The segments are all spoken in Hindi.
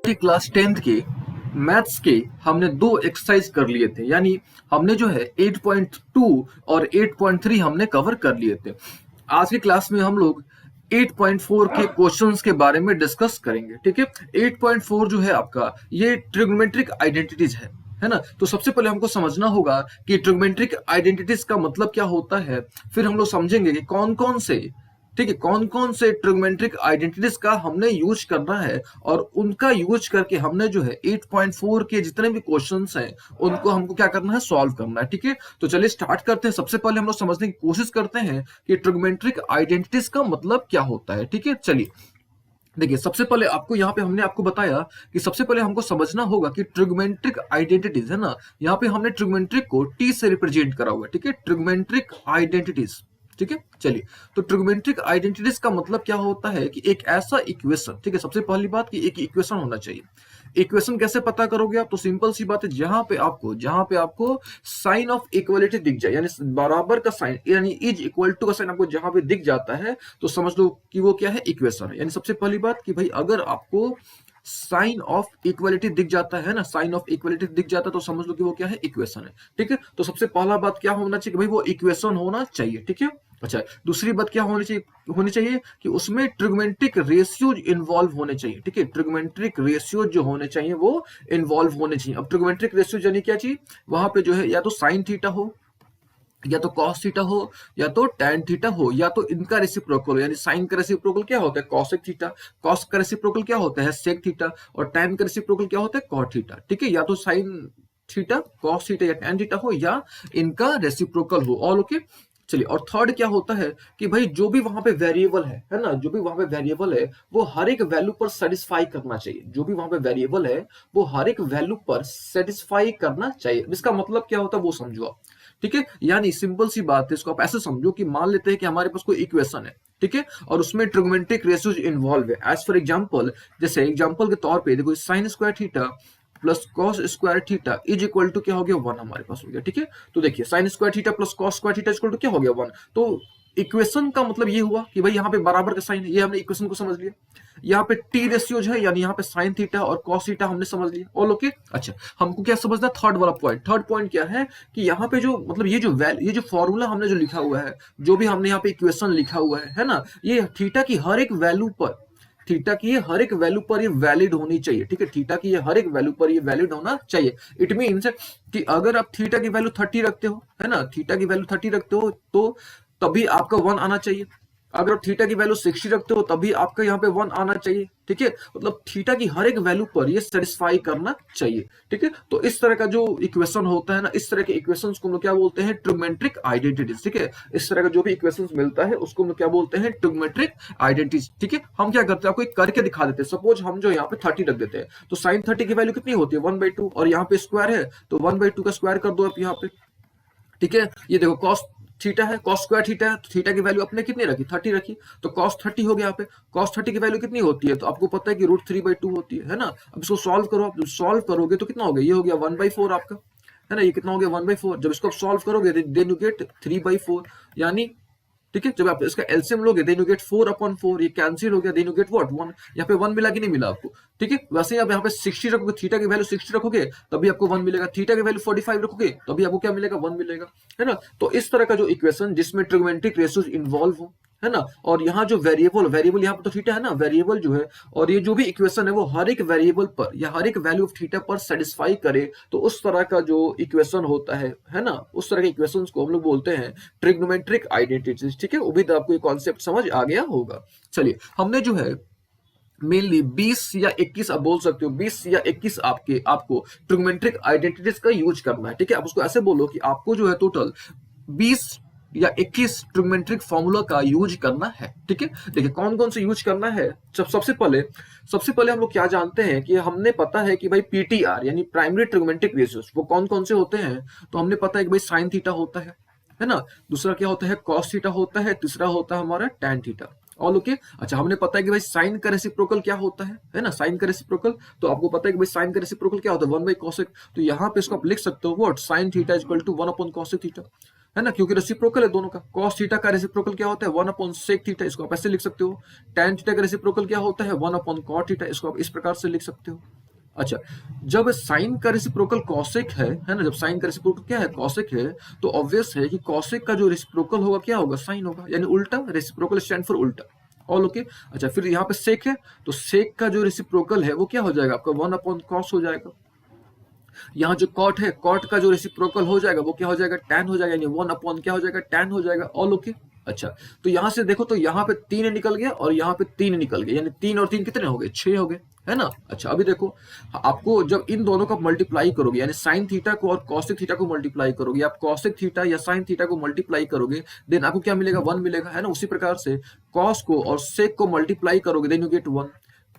के क्लास 10th के मैथ्स के हमने दो एक्सरसाइज कर लिए थे, यानी हमने जो है 8.2 और 8.3 हमने कवर कर लिए थे। आज की क्लास में हम लोग 8.4 के क्वेश्चंस के बारे में डिस्कस करेंगे। ठीक है, 8.4 जो है आपका ये ट्रिग्नोमेट्रिक आइडेंटिटीज है ना। तो सबसे पहले हमको समझना होगा कि ट्रिग्नोमेट्रिक आइडेंटिटीज का मतलब क्या होता है, फिर हम लोग समझेंगे कि कौन कौन से, ठीक है, कौन कौन से ट्रिग्नोमेट्रिक आइडेंटिटीज का हमने यूज करना है और उनका यूज करके हमने जो है 8.4 के जितने भी क्वेश्चंस हैं उनको हमको क्या करना है, सॉल्व करना है। ठीक है, तो चलिए स्टार्ट करते हैं। सबसे पहले हम लोग समझने की कोशिश करते हैं कि ट्रिग्नोमेट्रिक आइडेंटिटीज का मतलब क्या होता है। ठीक है, चलिए देखिए, सबसे पहले आपको यहाँ पे हमने आपको बताया कि सबसे पहले हमको समझना होगा कि ट्रिग्नोमेट्रिक आइडेंटिटीज है ना, यहाँ पे हमने ट्रिग्नोमेट्रिक को टी से रिप्रेजेंट करा हुआ है। ठीक है, ट्रिग्नोमेट्रिक आइडेंटिटीज। ठीक है, चलिए, तो ट्रिग्नोमेट्रिक आइडेंटिटीज का मतलब क्या होता है कि एक ऐसा इक्वेशन, ठीक है, सबसे पहली बात कि एक इक्वेशन होना चाहिए। इक्वेशन कैसे पता करोगे आप, तो सिंपल सी बात है, जहां पे आपको साइन ऑफ इक्वलिटी दिख जाए, यानी बराबर का साइन, यानी इज इक्वल टू का साइन आपको जहां पे दिख जाता है तो समझ लो कि वो क्या है, इक्वेशन है। यानी सबसे पहली बात कि भाई अगर आपको साइन ऑफ इक्वलिटी दिख जाता है ना, साइन ऑफ इक्वलिटी दिख जाता है तो समझ लो कि वो क्या है, इक्वेशन है। ठीक है, तो सबसे पहला बात क्या होना चाहिए कि भाई वो इक्वेशन होना चाहिए। ठीक है, अच्छा, दूसरी बात क्या होनी चाहिए कि उसमें ट्रिग्नोमेट्रिक रेशियोज इन्वॉल्व होने चाहिए। ठीक है, ट्रिग्नोमेट्रिक रेशियोज जो होने चाहिए वो इन्वॉल्व होने चाहिए। अब ट्रिग्नोमेट्रिक रेशियोज यानी क्या चाहिए, वहां पे जो है या तो साइन थीटा हो, या तो कॉस थीटा हो, या तो टैन थीटा हो, या तो इनका रेसिप्रोकल हो। यानी साइन का रेसिप्रोकल क्या होता है, कॉसेक थीटा, कॉस का रेसिप्रोकल क्या होता है, सेक थीटा, और टैन का रेसिप्रोकल क्या होता है, कॉट थीटा। ठीक है, या तो साइन थीटा, कॉस थीटा या टैन थीटा हो, या इनका रेसिप्रोकल हो। All okay. चलिए, और थर्ड क्या होता है कि भाई जो भी वहां पे वेरिएबल है ना, जो भी वहां पे वेरिएबल है वो हर एक वैल्यू पर सेटिस्फाई करना चाहिए। जो भी वहां पे वेरिएबल है वो हर एक वैल्यू पर सेटिस्फाई करना चाहिए। इसका मतलब क्या होता है वो समझो आप। ठीक है, यानी सिंपल सी बात है, इसको आप ऐसे समझो कि मान लेते हैं कि हमारे पास कोई इक्वेशन है, ठीक है, और उसमें ट्रिग्नोमेट्रिक रेशियोज इन्वॉल्व है। एज फॉर एग्जांपल, जैसे एग्जांपल के तौर पे देखो, sine square theta plus cos square theta is equal to क्या हो गया, 1 हमारे पास हो गया। ठीक है, तो देखिए sine square theta plus cos square theta equal to क्या हो गया, 1। तो इक्वेशन का मतलब ये हुआ कि भाई यहाँ पे बराबर का साइन है, ये हमने इक्वेशन को समझ लिया। यहाँ पे टी रेशियोज है, यानी यहाँ पे साइन थीटा और कॉस थीटा हमने समझ लिया। All okay. अच्छा, हमको क्या समझना, थर्ड वाला पॉइंट। थर्ड पॉइंट क्या है कि यहाँ पे जो मतलब ये जो फॉर्मूला हमने जो लिखा हुआ है, जो भी हमने यहाँ पे इक्वेशन लिखा हुआ है ना, ये थीटा की हर एक वैल्यू पर, थीटा की ये हर एक वैल्यू पर ये वैलिड होनी चाहिए। ठीक है, थीटा की ये हर एक वैल्यू पर ये वैलिड होना चाहिए। इट मीन्स कि अगर आप थीटा की वैल्यू 30 रखते हो, है ना, थीटा की वैल्यू 30 रखते हो तो तभी आपका 1 आना चाहिए। अगर आप थीटा की वैल्यू 60 रखते हो तभी आपका यहाँ पे 1 आना चाहिए। ठीक है, मतलब थीटा की हर एक वैल्यू पर ये सेटिस्फाई करना चाहिए। ठीक है, तो इस तरह का जो इक्वेशन होता है ना, इस तरह के इक्वेशंस को हम लोग क्या बोलते हैं, ट्रिग्नोमेट्रिक आइडेंटिटीज। ठीक है, इस तरह का जो भी इक्वेशंस मिलता है उसको हम लोग क्या बोलते हैं, ट्रिग्नोमेट्रिक आइडेंटिटीज। ठीक है, हम क्या करते हैं, आपको एक करके दिखा देते हैं। सपोज हम जो यहाँ पे 30 रख देते हैं तो साइन 30 की वैल्यू कितनी होती है, 1/2, और यहाँ पे स्क्वायर है तो 1/2 का स्क्वायर कर दो आप यहाँ पे। ठीक है, ये देखो कॉस थीटा है, कॉस स्क्वायर थीटा है, तो थीटा की वैल्यू आपने कितनी रखी, 30 रखी, तो कॉस 30 हो गया यहाँ पे। कॉस 30 की वैल्यू कितनी होती है, तो आपको पता है कि √3/2 होती है ना। अब इसको सॉल्व करो, आप सॉल्व करोगे तो कितना हो गया, ये हो गया 1/4 आपका, है ना। ये कितना हो गया, 1/4। जब इसको आप सॉल्व करोगे देन यू गेट 3/4, यानी ठीक है, जब आप इसका एलसीएम लोगे देन यू गेट 4/4, ये कैंसिल हो गया, देन यू गेट व्हाट, 1। यहाँ पे 1 मिला कि नहीं मिला आपको। ठीक है, वैसे ही आप यहाँ पे 60 रखोगे, थीटा की वैल्यू 60 रखोगे तभी आपको 1 मिलेगा। थीटा की वैल्यू 45 रखोगे तभी आपको क्या मिलेगा, 1 मिलेगा, है ना। तो इस तरह का जो इक्वेशन जिसमें ट्रिग्नोमेट्रिक रेशियोज इन्वॉल्व हो, है ना, और यहाँ जो वेरिएबल यहाँ पर तो थीटा है ना, वेरिएबल जो है, और ये जो भी इक्वेशन है वो हर एक वेरिएबल पर या हर एक वैल्यू ऑफ थीटा पर सेटिस्फाई करे, तो उस तरह का जो इक्वेशन होता है ना, उस तरह के इक्वेशंस को हम लोग बोलते हैं ट्रिग्नोमेट्रिक आइडेंटिटीज। ठीक है, उम्मीद है आपको ये कॉन्सेप्ट समझ आ गया होगा। चलिए, हमने जो है मेनली 20 या 21, आप बोल सकते हो 20 या 21 आपको ट्रिग्नोमेट्रिक आइडेंटिटीज का यूज करना है। ठीक है, आप उसको ऐसे बोलो कि आपको जो है टोटल 20 या 21 ट्रिग्नोमेट्रिक फॉर्मूला का यूज करना है। ठीक है, देखिए कौन कौन से यूज करना है। सबसे पहले हम लोग क्या जानते हैं कि हमने पता है कि भाई पीटीआर यानी प्राइमरी ट्रिग्नोमेट्रिक रेशियोज वो कौन कौन से होते हैं। तो हमने पता है कि भाई साइन थीटा होता है ना, दूसरा क्या होता है, कॉस थीटा होता है, तीसरा होता है हमारा टैन थीटा। All okay. अच्छा, हमने पता है कि भाई साइन का रेसिप्रोकल क्या होता है ना, साइन का रेसिप्रोकल, तो आपको पता है कि भाई साइन का रेसिप्रोकल क्या होता है, 1/cosec। तो यहाँ पे इसको आप लिख सकते हो what, sine theta equal to 1/cosec theta, है ना, क्योंकि रेसिप्रोकल है दोनों का। cos थीटा का रेसिप्रोकल क्या होता है, 1/sec थीटा, इसको आप ऐसे लिख सकते हो। tan थीटा का रेसिप्रोकल क्या होता है, 1/cot थीटा, इसको आप इस प्रकार से लिख सकते हो। अच्छा, जब साइन का रेसिप्रोकल कॉसेक है ना, जब साइन का रेसिप्रोकल क्या है, कॉसेक है, तो ऑब्वियस है कि कॉसेक का जो रेसिप्रोकल होगा क्या होगा, साइन होगा, यानी उल्टा, रेसिप्रोकल स्टैंड फॉर उल्टा। All okay. अच्छा, फिर यहाँ पे सेक है, तो सेक का जो रेसिप्रोकल है वो क्या हो जाएगा आपका, 1/cos हो जाएगा। यहाँ जो कॉट है, कॉट का जो रेसिप्रोकल हो जाएगा वो क्या हो जाएगा, टैन हो जाएगा, यानी 1 क्या हो जाएगा, टैन हो जाएगा। All okay. अच्छा, तो यहां से देखो तो यहाँ पे 3 निकल गया और यहाँ पे 3 निकल गया, यानी 3 और 3 कितने हो गए, 6 हो गए, है ना। अच्छा, अभी देखो, आपको जब इन दोनों का मल्टीप्लाई करोगे, यानी साइन थीटा को और कॉसिक थीटा को मल्टीप्लाई करोगे, आप कॉसिक थीटा या साइन थीटा को मल्टीप्लाई करोगे, देन आपको क्या मिलेगा, 1 मिलेगा, है ना। उसी प्रकार से कॉस को और सेक को मल्टीप्लाई करोगे, देन यू गेट 1।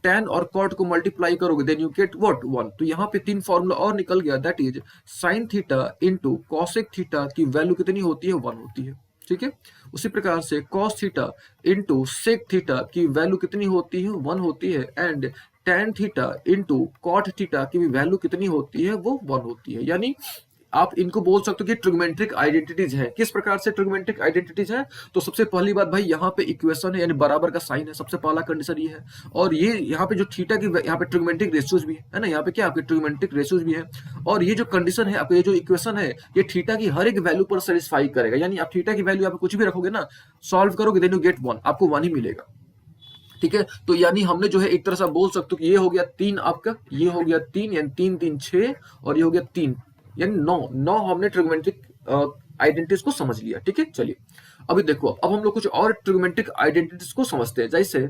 tan और cot को मल्टीप्लाई करोगे, देन यू गेट व्हाट, 1। तो यहाँ पे 3 फॉर्मूला और निकल गया, that is sine theta into cosec theta की वैल्यू कितनी होती है, 1 होती है, ठीक है। उसी प्रकार से cos theta into sec theta की वैल्यू कितनी होती है, 1 होती है। And tan theta into cot theta की भी वैल्यू कितनी होती है, वो 1 होती है। यानी आप इनको बोल सकते हो कि ट्रिग्मेंट्रिक आइडेंटिटीज है। किस प्रकार से ट्रिग्मेंट्रिक आइडेंटिटीज है, तो सबसे पहली बात भाई, यहाँ पे इक्वेशन है, यानी बराबर का साइन है, सबसे पहला कंडीशन ये है। और ये यहाँ पे जो थीटा की, यहाँ पे ट्रिग्मेंट्रिक रेशियोज भी है ना, यहाँ पे क्या आपके ट्रिग्मेंट्रिक रेशियोज भी है। और ये जो कंडीशन है आपके, ये जो इक्वेशन है, ये थीटा की हर एक वैल्यू पर सेटिस्फाई करेगा। यानी आप थीटा की वैल्यू आप कुछ भी रखोगे ना, सॉल्व करोगे, देन यू गेट 1, आपको 1 ही मिलेगा, ठीक है। तो यानी हमने जो है एक तरह से आप बोल सकते हो कि ये हो गया 3 आपका, ये हो गया 3, यानी 3 3 6, और ये हो गया 3, यानी 9 हमने ट्रिग्मेंट्रिक आइडेंटिटीज को समझ लिया, ठीक है। चलिए अभी देखो, अब हम लोग कुछ और ट्रिग्मेंट्रिक आइडेंटिटीज को समझते हैं। जैसे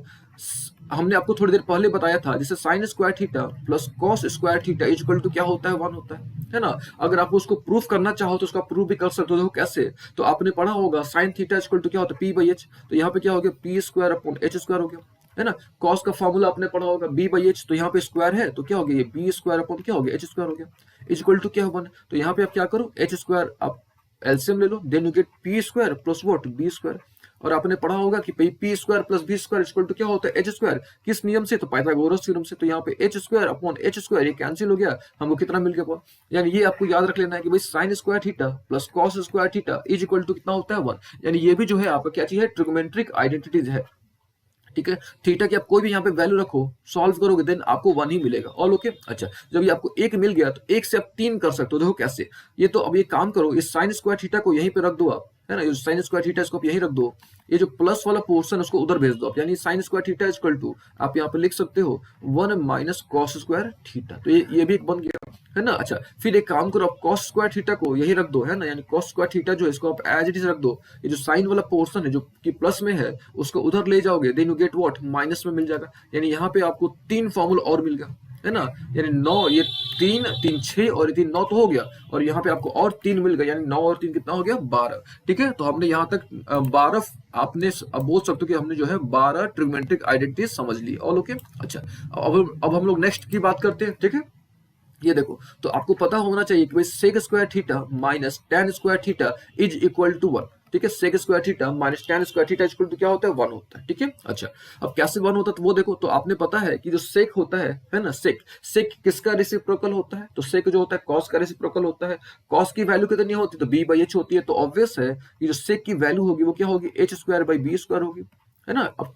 हमने आपको थोड़ी देर पहले बताया था, जैसे sine square theta plus cos square theta equal to क्या होता है, 1 होता है ना। अगर आप उसको प्रूफ करना चाहो तो उसका प्रूफ भी कर सकते हो। देखो कैसे, तो आपने पढ़ा होगा साइन थीटा इक्वल टू क्या होता है, पी बाई एच। तो यहाँ पे क्या हो गया, P square upon H square हो गया, है ना। कॉस का फॉर्मूला आपने पढ़ा होगा, बी बाई एच, तो यहाँ पे स्क्वायर है तो क्या हो गया, ये बी स्क्वायर अपॉन क्या हो गया, एच स्क्वायर हो गया, इक्वल टू क्या हो, 1। तो यहाँ पे आप क्या करो, एच स्क्वायर आप एलसीएम ले लो, then you get P square plus what, B square. और आपने पढ़ा होगा कि P square plus B square equal to क्या होता है, एच स्क्वायर। किस नियम से, तो पाइथागोरस थ्योरम से। तो यहाँ पे H square upon H square ये कैंसिल हो गया, हमको कितना मिल गया, यानी ये आपको याद रख लेना है कि भाई sine square theta plus cos square theta is equal to कितना होता है, 1। यानी ये भी जो है आपका क्या चीज है, ट्रिग्मेंट्रिक आइडेंटिटीज है, ठीक है। थीटा की आप कोई भी यहाँ पे वैल्यू रखो, सॉल्व करोगे, देन आपको 1 ही मिलेगा। All okay. अच्छा, जब ये आपको 1 मिल गया तो 1 से आप 3 कर सकते हो। देखो कैसे, ये तो अब ये काम करो, इस साइन स्क्वायर थीटा को यहीं पे रख दो आप, है ना, साइन स्क्वायर थीटा इसको आप यहीं रख दो, ये जो प्लस वाला पोर्शन उसको उधर भेज दो आप, यानी sine square theta equal to आप यहाँ पे लिख सकते हो 1 माइनस कॉस स्क्वायर थीटा। तो ये भी एक बन गया, है ना। अच्छा, फिर एक काम करो, आप कॉस स्क्वायर थीटा को यही रख दो, है ना, यानी कॉस स्क्वायर थीटा जो है इसको आप एज इट इज रख दो। ये जो साइन वाला पोर्शन है जो कि प्लस में है उसको उधर ले जाओगे, then you get what, minus में मिल जाएगा। यानी यहाँ पे आपको 3 फॉर्मूला और मिल गया, है ना। यानी 9, ये 3 3 6 और ये 3 9 तो हो गया, और यहाँ पे आपको और 3 मिल गया, यानी 9 और 3 कितना हो गया, 12, ठीक है। तो हमने यहाँ तक 12, आपने अब बोल सकते हो कि हमने जो है 12 ट्रिग्मेंट्रिक आइडेंटिटीज समझ ली। All okay. अच्छा, अब हम लोग नेक्स्ट की बात करते हैं, ठीक है। ये देखो, तो आपको पता होना चाहिए कि भाई sec square theta minus tan square theta is equal to 1, ठीक है। Sec square theta minus tan square theta equal to क्या होता है, 1 होता है, ठीक है। अच्छा, अब कैसे 1 होता है, तो वो देखो, तो आपने पता है कि जो सेक होता है ना, सेक सेक किसका रेसिप्रोकल होता है, तो सेक जो होता है कॉस का रेसिप्रोकल होता है। कॉस की वैल्यू कितनी होती है, तो बी बाई एच होती है। तो ऑब्वियस है कि जो सेक की वैल्यू होगी वो क्या होगी, H square by B square होगी, है ना। अब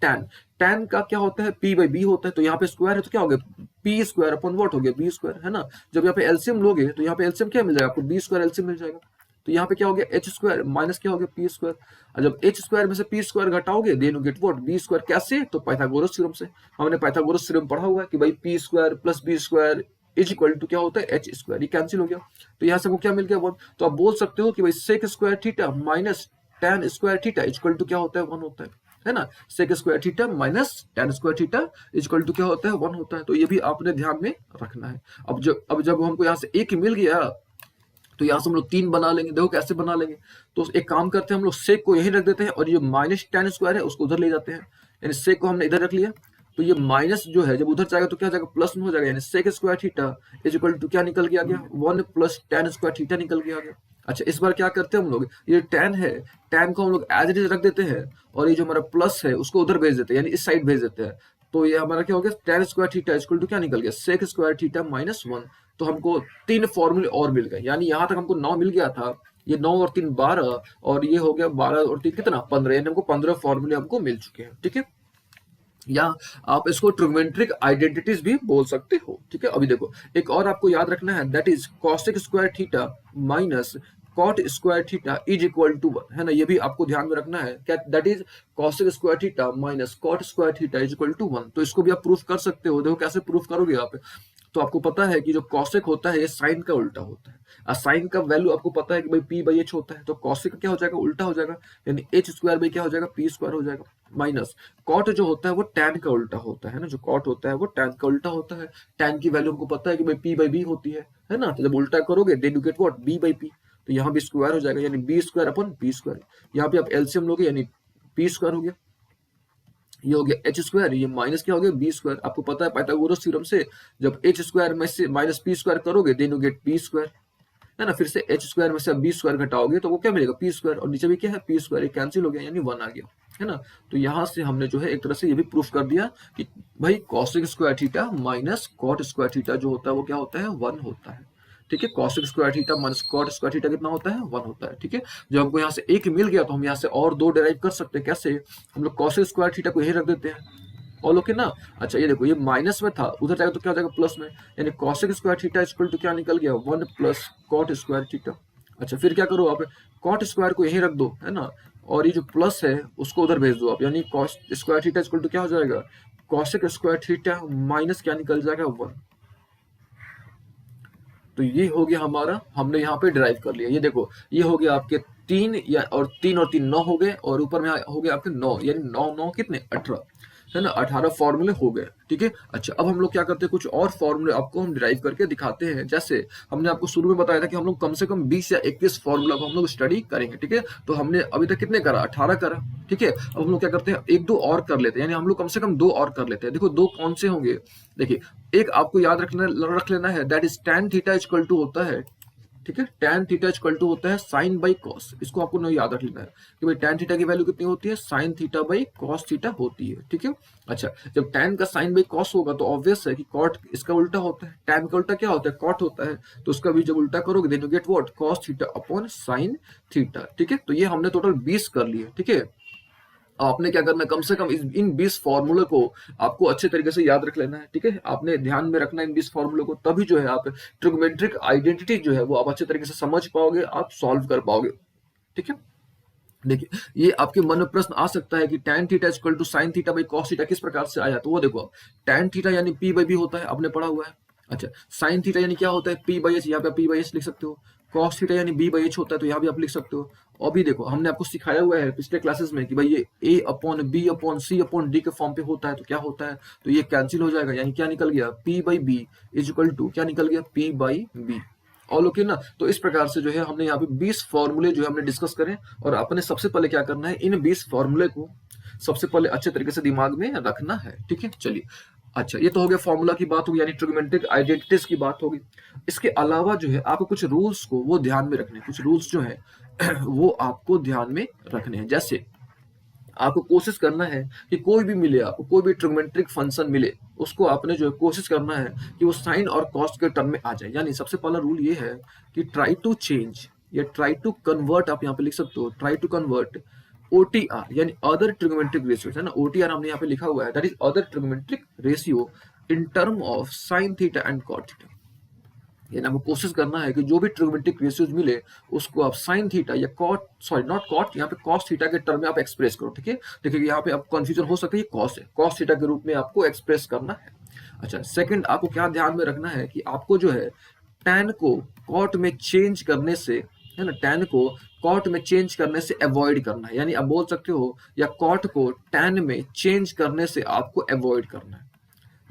टैन का क्या होता है, पी बाई बी होता है। तो यहाँ पे स्क्वायर है तो क्या हो गया, पी स्क्वायर अपॉन व्हाट हो गया, बी स्क्वायर, है ना। जब यहाँ पे एलसीएम लोगे तो यहाँ पे एलसीएम क्या मिल जाएगा आपको, बी स्क्वायर एलसीएम मिल जाएगा। तो यहाँ पे क्या हो गया, एच स्क्वायर माइनस क्या हो गया, पी स्क्वायर। और जब एच स्क्वायर में से पी स्क्वायर घटाओगे, then you get what, B square. कैसे, तो पाइथागोरस थ्योरम से। हमने पाइथागोरस थ्योरम पढ़ा हुआ है कि भाई P square plus B square is equal to क्या होता है, एच स्क्वायर। ये कैंसिल हो गया, तो यहाँ से आपको क्या मिल गया, 1। तो आप बोल सकते हो कि भाई sec square theta minus tan square theta equal to क्या होता है, 1 होता है ना। Sec square theta minus tan square theta equal to क्या होता है, 1 होता है। तो ये भी आपने ध्यान में रखना है। अब जब हमको यहाँ से 1 मिल गया, तो यहाँ से हम लोग 3 बना लेंगे। देखो कैसे बना लेंगे, तो एक काम करते हैं, हम लोग सेक को यहीं रख देते हैं, और ये माइनस टेन स्क्वायर है उसको उधर ले जाते हैं, यानी सेक को हमने इधर रख लिया। तो ये माइनस जो है जब उधर जाएगा तो क्या जाएगा, प्लस में हो जाएगा, यानी sec square theta is equal to क्या निकल के आ गया, 1 प्लस टेन स्क्वायर थीटा निकल के आ गया। अच्छा, इस बार क्या करते हैं हम लोग, ये टैन है, टैन को हम लोग एज इट इज रख देते हैं, और ये जो हमारा प्लस है उसको उधर भेज देते हैं, यानी इस साइड भेज देते हैं। तो ये हमारा क्या हो गया, tan square theta equal to क्या निकल गया, सेक स्क्वायर थीटा माइनस 1। तो हमको 3 फॉर्मूले और मिल गए, यानी यहाँ तक हमको 9 मिल गया था, ये 9 और 3 12, और ये हो गया 12 और 3 कितना, 15, यानी हमको 15 फॉर्मूले हमको मिल चुके हैं, ठीक है। या आप इसको ट्रिग्मेंट्रिक आइडेंटिटीज भी बोल सकते हो। ठीक है, अभी देखो एक और आपको याद रखना है, that is cosec square theta minus cot square theta is equal to 1, है ना, ये भी आपको ध्यान में रखना है क्या, that is cosec square theta minus cot square theta is equal to 1। तो इसको भी आप प्रूफ कर सकते हो। देखो कैसे प्रूफ करोगे आप, तो आपको पता है कि जो कॉसेक होता है ये साइन का उल्टा होता है, और साइन का वैल्यू आपको पता है कि भाई पी बाई एच होता है, तो कॉसेक का क्या हो जाएगा, उल्टा हो जाएगा, यानी एच स्क्वायर बाई क्या हो जाएगा, पी स्क्वायर हो जाएगा, माइनस कॉट जो होता है वो टैन का उल्टा होता है ना, जो कॉट होता है वो टैन का उल्टा होता है, टैन की वैल्यू हमको पता है कि भाई पी बाई बी होती है ना, तो जब उल्टा करोगे then you get what, B by P, तो यहाँ भी स्क्वायर हो जाएगा, यानी B square upon B square, यहाँ पे आप एलसीएम लोगे यानी पी स्क्वायर हो गया, ये हो गया एच स्क्वायर, ये माइनस क्या हो गया बी स्क्वायर, आपको पता है पाइथागोरस थ्योरम से जब एच स्क्वायर में से माइनस पी स्क्वायर करोगे then you get P square, है ना, फिर से एच स्क्वायर में से अब बी स्क्वायर घटाओगे तो वो क्या मिलेगा पी स्क्वायर, और नीचे भी क्या है पी स्क्वायर, ये कैंसिल हो गया यानी 1 आ गया, है ना। तो यहाँ से हमने जो है एक तरह से ये भी प्रूफ कर दिया कि भाई cosec square theta minus cot square theta जो होता है वो क्या होता है 1 होता है। ठीक है, cosec square theta minus cot square theta कितना होता है 1 होता है। ठीक है, जब हमको यहाँ से एक मिल गया तो हम यहाँ से और दो डेराइव कर सकते हैं, कैसे, हम लोग कॉसेक स्क्वायर थीटा को यही रख देते हैं ऑल ओके ना। अच्छा ये देखो ये माइनस में था, उधर जाएगा तो क्या हो जाएगा प्लस में, यानी cosec square theta equal to क्या निकल गया 1 प्लस कॉट स्क्वायर थीटा। अच्छा फिर क्या करो आप, कॉट स्क्वायर को यहीं रख दो, है ना, और ये जो प्लस है उसको उधर भेज दो आप, यानी cos square theta equal to क्या हो जाएगा, कॉसेक स्क्वायर थीटा माइनस क्या निकल जाएगा 1। तो ये हो गया हमारा, हमने यहाँ पे ड्राइव कर लिया, ये देखो ये हो गया आपके 3 या और 3 9 हो गए, और ऊपर में हो गया आपके 9, यानी 9 9 कितने 18, है ना, 18 फॉर्मूले हो गए। ठीक है, अच्छा अब हम लोग क्या करते हैं, कुछ और फॉर्मूले आपको हम डिराइव करके दिखाते हैं। जैसे हमने आपको शुरू में बताया था कि हम लोग कम से कम 20 या 21 फॉर्मूला को हम लोग स्टडी करेंगे। ठीक है, तो हमने अभी तक कितने करा, 18 करा। ठीक है, अब हम लोग क्या करते हैं, एक दो और कर लेते हैं, यानी हम लोग कम से कम 2 और कर लेते हैं। देखो 2 कौन से होंगे, देखिए एक आपको याद रख लेना है, that is tan theta equal to होता है, ठीक है, tan थीटा इक्वल टू होता है साइन बाई कॉस, इसको आपको नहीं याद रख लेना है कि भाई tan थीटा की वैल्यू कितनी होती है, sine theta by cos theta होती है। ठीक है, अच्छा जब tan का साइन बाई कॉस होगा तो ऑब्वियस है कि कॉट इसका उल्टा होता है, tan का उल्टा क्या होता है कॉट होता है, तो उसका भी जब उल्टा करोगे then you get what cos theta upon sine theta. ठीक है, तो ये हमने टोटल 20 कर लिए। ठीक है, आपने क्या करना है, कम से कम इन 20 फॉर्मूले को आपको अच्छे तरीके से याद रख लेना है। ठीक है, आपने ध्यान में रखना है इन 20 फॉर्मूले को, तभी जो है आप ट्रिग्मेंट्रिक आइडेंटिटी जो है वो आप अच्छे तरीके से समझ पाओगे, आप सॉल्व कर पाओगे। ठीक है, देखिए ये आपके मन में प्रश्न आ सकता है कि tan theta equal to sine theta by cos theta किस प्रकार से आया, तो वो देखो tan थीटा यानी p बाई बी होता है, आपने पढ़ा हुआ है। अच्छा साइन थीटा यानी क्या होता है p बाई एच, यहाँ पे p बाई एच लिख सकते हो, कॉस थीटा यानी b बाई एच होता है, तो यहाँ भी आप लिख सकते हो। और भी देखो हमने आपको सिखाया हुआ है पिछले क्लासेस में कि भाई ये a upon B upon C upon D के फॉर्म पे होता है, तो क्या होता है, तो ये कैंसिल हो जाएगा, यानी क्या निकल गया p by B is equal to क्या निकल गया p by B. All okay ना। तो इस प्रकार से जो है हमने यहाँ पे 20 फॉर्मूले जो है हमने डिस्कस करें, और आपने सबसे पहले क्या करना है, इन 20 फॉर्मूले को सबसे पहले अच्छे तरीके से दिमाग में रखना है। ठीक है, चलिए अच्छा ये तो हो गया फॉर्मूला की बात होगी, यानी ट्रिग्मेंट्रिक आइडेंटिटीज की बात होगी। इसके अलावा जो है आपको कुछ रूल्स को वो ध्यान में रखने हैं, कुछ रूल्स जो है वो आपको ध्यान में रखने हैं। जैसे आपको कोशिश करना है कि कोई भी मिले, आपको कोई भी ट्रिग्मेंट्रिक फंक्शन मिले, उसको आपने जो है कोशिश करना है कि वो साइन और कॉस्ट के टर्म में आ जाए। यानी सबसे पहला रूल ये है कि ट्राई टू चेंज या ट्राई टू कन्वर्ट, आप यहाँ पे लिख सकते हो ट्राई टू कन्वर्ट ओटीआर यानी अदर ट्रिग्मेंट्रिक रेशियो, है ना, ओटीआर हमने यहाँ पे लिखा हुआ है, that is other trigonometric ratio in term of sine theta and cot theta. यानी आपको कोशिश करना है कि जो भी ट्रिग्मेंट्रिक रेशियोज मिले उसको आप साइन थीटा या कॉट, सॉरी नॉट कॉट, यहाँ पे कॉस थीटा के टर्म में आप एक्सप्रेस करो। ठीक है, देखिए यहाँ पे आप कंफ्यूजन हो सकता है, कॉस है, कॉस थीटा के रूप में आपको एक्सप्रेस करना है। अच्छा सेकंड आपको क्या ध्यान में रखना है कि आपको जो है टैन को कॉट में चेंज करने से, है ना, टैन को कॉट में चेंज करने से अवॉइड करना है, यानी आप बोल सकते हो या कॉट को टैन में चेंज करने से आपको अवॉइड करना है।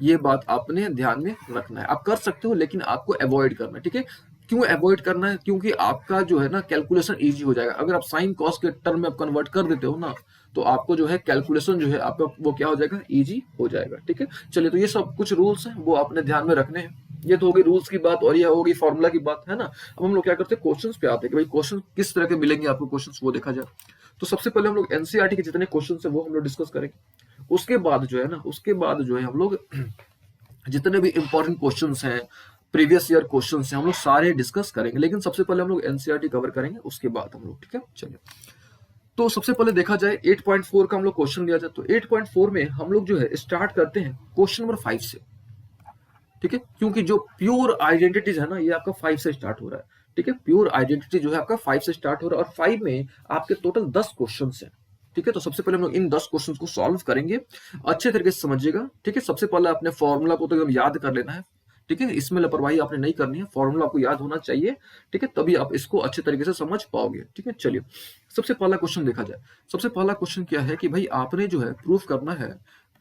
ये बात आपने ध्यान में रखना है, आप कर सकते हो लेकिन आपको अवॉइड करना है। ठीक है, क्यों अवॉइड करना है, क्योंकि आपका जो है ना कैलकुलेशन इजी हो जाएगा। अगर आप साइन कॉस के टर्म में आप कन्वर्ट कर देते हो ना, तो आपको जो है कैलकुलेशन जो है आपका वो क्या हो जाएगा, इजी हो जाएगा। ठीक है, चलिए तो ये सब कुछ रूल्स हैं वो आपने ध्यान में रखने हैं। ये तो होगी रूल्स की बात और ये होगी फॉर्मूला की बात, है ना। अब हम लोग क्या करते हैं, क्वेश्चंस पे आते हैं कि भाई क्वेश्चन किस तरह के मिलेंगे आपको, क्वेश्चंस वो देखा जाए। तो सबसे पहले हम लोग एनसीईआरटी के जितने क्वेश्चन है वो हम लोग डिस्कस करेंगे। उसके बाद जो है ना, उसके बाद जो है हम लोग जितने भी इंपॉर्टेंट क्वेश्चंस हैं, प्रीवियस ईयर क्वेश्चंस हैं, हम लोग सारे डिस्कस करेंगे, लेकिन सबसे पहले हम लोग एनसीईआरटी कवर करेंगे, उसके बाद हम लोग, ठीक है। चलिए तो सबसे पहले देखा जाए 8.4 का हम लोग क्वेश्चन लिया जाए, तो 8.4 में हम लोग जो है स्टार्ट करते हैं क्वेश्चन नंबर 5 से, ठीक है, क्योंकि जो प्योर आइडेंटिटीज है ना ये आपका 5 से स्टार्ट हो रहा है, ठीक है, प्योर आइडेंटिटी जो है आपका 5 से स्टार्ट हो रहा है, और 5 में आपके टोटल 10 क्वेश्चन है, ठीक है। तो सबसे पहले हम लोग इन 10 क्वेश्चंस को सॉल्व करेंगे, अच्छे तरीके से समझिएगा, ठीक है। सबसे पहले अपने फॉर्मूला को तो एकदम याद कर लेना है, ठीक है, इसमें लापरवाही आपने नहीं करनी है, फॉर्मूला आपको याद होना चाहिए, ठीक है, तभी आप इसको अच्छे तरीके से समझ पाओगे, ठीक है। चलिए सबसे पहला क्वेश्चन देखा जाए। सबसे पहला क्वेश्चन क्या है कि भाई आपने जो है प्रूफ करना है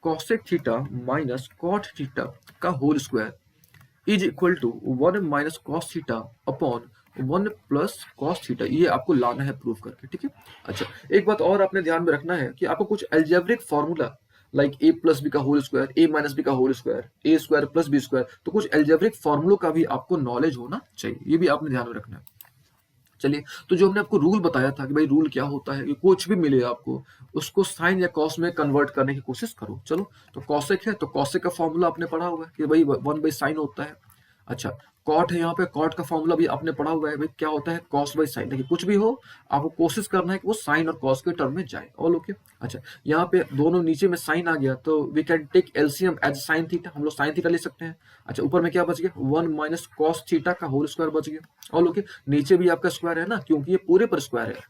cosec theta minus cot theta का whole square is equal to 1 minus cos theta upon 1 plus cos theta, ये आपको लाना है प्रूफ करके, ठीक है। अच्छा, एक बात और आपने ध्यान में रखना है कि आपको कुछ algebraic formula like A plus B का whole square, A minus B का whole square, A square plus B square, तो कुछ एल्जेब्रिक फॉर्मूलों का भी आपको नॉलेज होना चाहिए, ये भी आपने ध्यान में रखना है। चलिए, तो जो हमने आपको रूल बताया था कि भाई रूल क्या होता है कि कुछ भी मिले आपको उसको साइन या कॉस में कन्वर्ट करने की कोशिश करो। चलो, तो कॉसेक है तो कॉसेक का फॉर्मूला आपने पढ़ा हुआ है कि भाई 1/sin होता है। अच्छा, कॉट है, यहाँ पे कॉट का फॉर्मूला भी आपने पढ़ा हुआ है, भाई क्या होता है cos/sin। देखिए कुछ भी हो आपको कोशिश करना है कि वो साइन और कॉस के टर्म में जाए, ऑल ओके। अच्छा, यहाँ पे दोनों नीचे में साइन आ गया तो we can take LCM as sine theta, हम लोग साइन थीटा ले सकते हैं। अच्छा, ऊपर में क्या बच गया 1 माइनस कॉस थीटा का होल स्क्वायर बच गया, ऑल ओके। नीचे भी आपका स्क्वायर है ना, क्योंकि ये पूरे पर स्क्वायर है,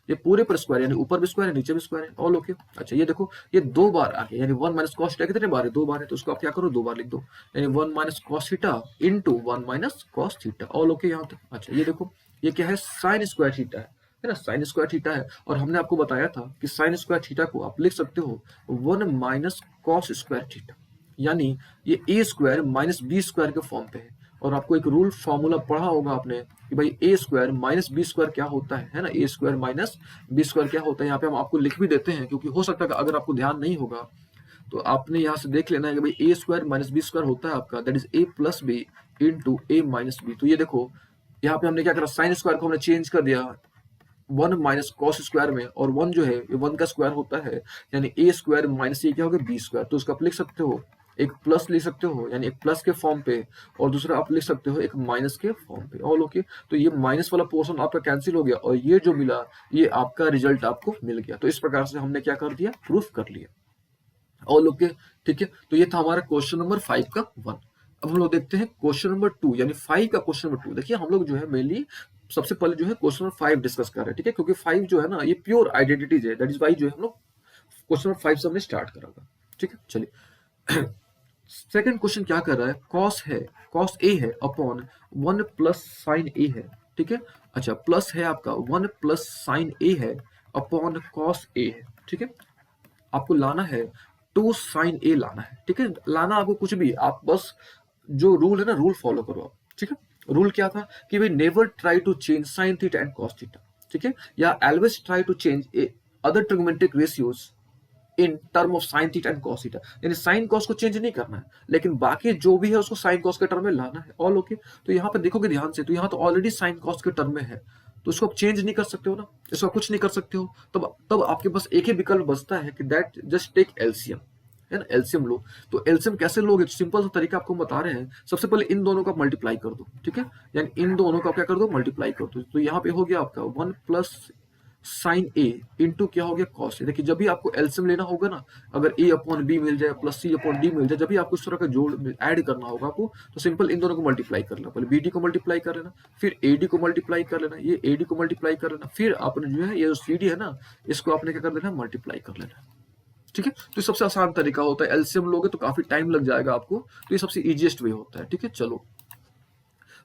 ये पूरे पर स्क्वायर यानी ऊपर भी स्क्वायर है नीचे भी स्क्वायर है, ऑल ओके। अच्छा, ये देखो ये 2 बार आ गया, यानी 1 माइनस कॉस थीटा कितने बार है 2 बार है, तो उसको आप क्या करो 2 बार लिख दो, यानी 1 minus cos theta into 1 minus cos theta, all okay यहाँ तक। अच्छा, ये देखो ये क्या है साइन स्क्वायर थीटा है ना, साइन स्क्वायर थीटा है, और हमने आपको बताया था कि साइन स्क्वायर थीटा को आप लिख सकते हो 1 माइनस कॉस स्क्वायर थीटा, यानी ये ए स्क्वायर माइनस बी स्क्वायर के फॉर्म पे है। और आपको एक रूल फॉर्मूला पढ़ा होगा आपने कि भाई A square minus B square क्या होता है ना, ए स्क्वायर माइनस बी स्क्वायर क्या होता है, यहाँ पे हम आपको लिख भी देते हैं, क्योंकि हो सकता है अगर आपको ध्यान नहीं होगा तो आपने यहाँ से देख लेना है कि भाई A square minus B square होता है आपका that is A plus B into A minus B. तो ये देखो यहाँ पे हमने क्या करा, साइन स्क्वायर को हमने चेंज कर दिया 1 माइनस कॉस स्क्वायर में, और 1 जो है ये 1 का स्क्वायर होता है, यानी ए स्क्वायर माइनस ये क्या होगा बी स्क्वायर, तो उसका आप लिख सकते हो एक प्लस लिख सकते हो यानी एक प्लस के फॉर्म पे, और दूसरा आप लिख सकते हो एक माइनस के फॉर्म पे, ऑल ओके। तो ये माइनस वाला पोर्शन आपका कैंसिल हो गया, और ये जो मिला ये आपका रिजल्ट आपको मिल गया। तो इस प्रकार से हमने क्या कर दिया, प्रूफ कर लिया, ऑल ओके, ठीक है। तो ये था हमारा क्वेश्चन नंबर 5 का 1। अब हम लोग देखते हैं क्वेश्चन नंबर 2, यानी 5 का क्वेश्चन नंबर 2। देखिए हम लोग जो है मेनली सबसे पहले जो है क्वेश्चन नंबर 5 डिस्कस कर रहे हैं, ठीक है, क्योंकि 5 जो है ना ये प्योर आइडेंटिटीज है, दैट इज वाई जो है हम लोग क्वेश्चन नंबर 5 से हमने स्टार्ट करा था, ठीक है। चलिए सेकंड क्वेश्चन क्या कर रहा है, कॉस है, कॉस ए है अपॉन 1 प्लस साइन ए है, ठीक है। अच्छा, प्लस है आपका 1 प्लस साइन ए है अपॉन कॉस ए है, ठीक है। आपको लाना है 2 साइन ए लाना है, ठीक है। लाना आपको कुछ भी, आप बस जो रूल है ना रूल फॉलो करो आप, ठीक है। रूल क्या था कि भाई never try to change sine theta and cos theta, ठीक है, या always try to change a other trigonometric ratios in term of sine theta and cos theta, यानी साइन कॉस को चेंज नहीं करना है, लेकिन बाकी जो भी है उसको साइन कॉस के टर्म में लाना है, ऑल ओके। तो यहाँ पे देखोगे ध्यान से, तो यहाँ तो ऑलरेडी साइन कॉस के टर्म में है, तो उसको आप चेंज नहीं कर सकते हो ना, इसको आप कुछ नहीं कर सकते हो, तब आपके पास एक ही विकल्प बचता है कि दैट जस्ट टेक एलसीएम, है ना, एलसीएम लो। तो एलसीएम कैसे लोगे, तो सिंपल सा तरीका आपको बता रहे हैं। सबसे पहले इन दोनों का मल्टीप्लाई कर दो, ठीक है, यानी इन दोनों का क्या कर दो मल्टीप्लाई कर दो, तो यहाँ पे हो गया आपका 1 प्लस साइन ए इंटू क्या हो गया कॉस ए। देखिए जब भी आपको एलसीएम लेना होगा ना, अगर ए अपॉन बी मिल जाए प्लस सी अपॉन डी मिल जाए, जब भी आपको इस तरह का जोड़ ऐड करना होगा आपको, तो सिंपल इन दोनों को मल्टीप्लाई कर लेना, पहले बी डी को मल्टीप्लाई कर लेना, फिर ए डी को मल्टीप्लाई कर लेना, ये ए डी को मल्टीप्लाई कर लेना, फिर आपने जो है ये जो सी डी है ना इसको आपने क्या कर देना मल्टीप्लाई कर लेना, ठीक है। तो सबसे आसान तरीका होता है, एलसीएम लोगे तो काफी टाइम लग जाएगा आपको, तो ये सबसे इजीएस्ट वे होता है, ठीक है। चलो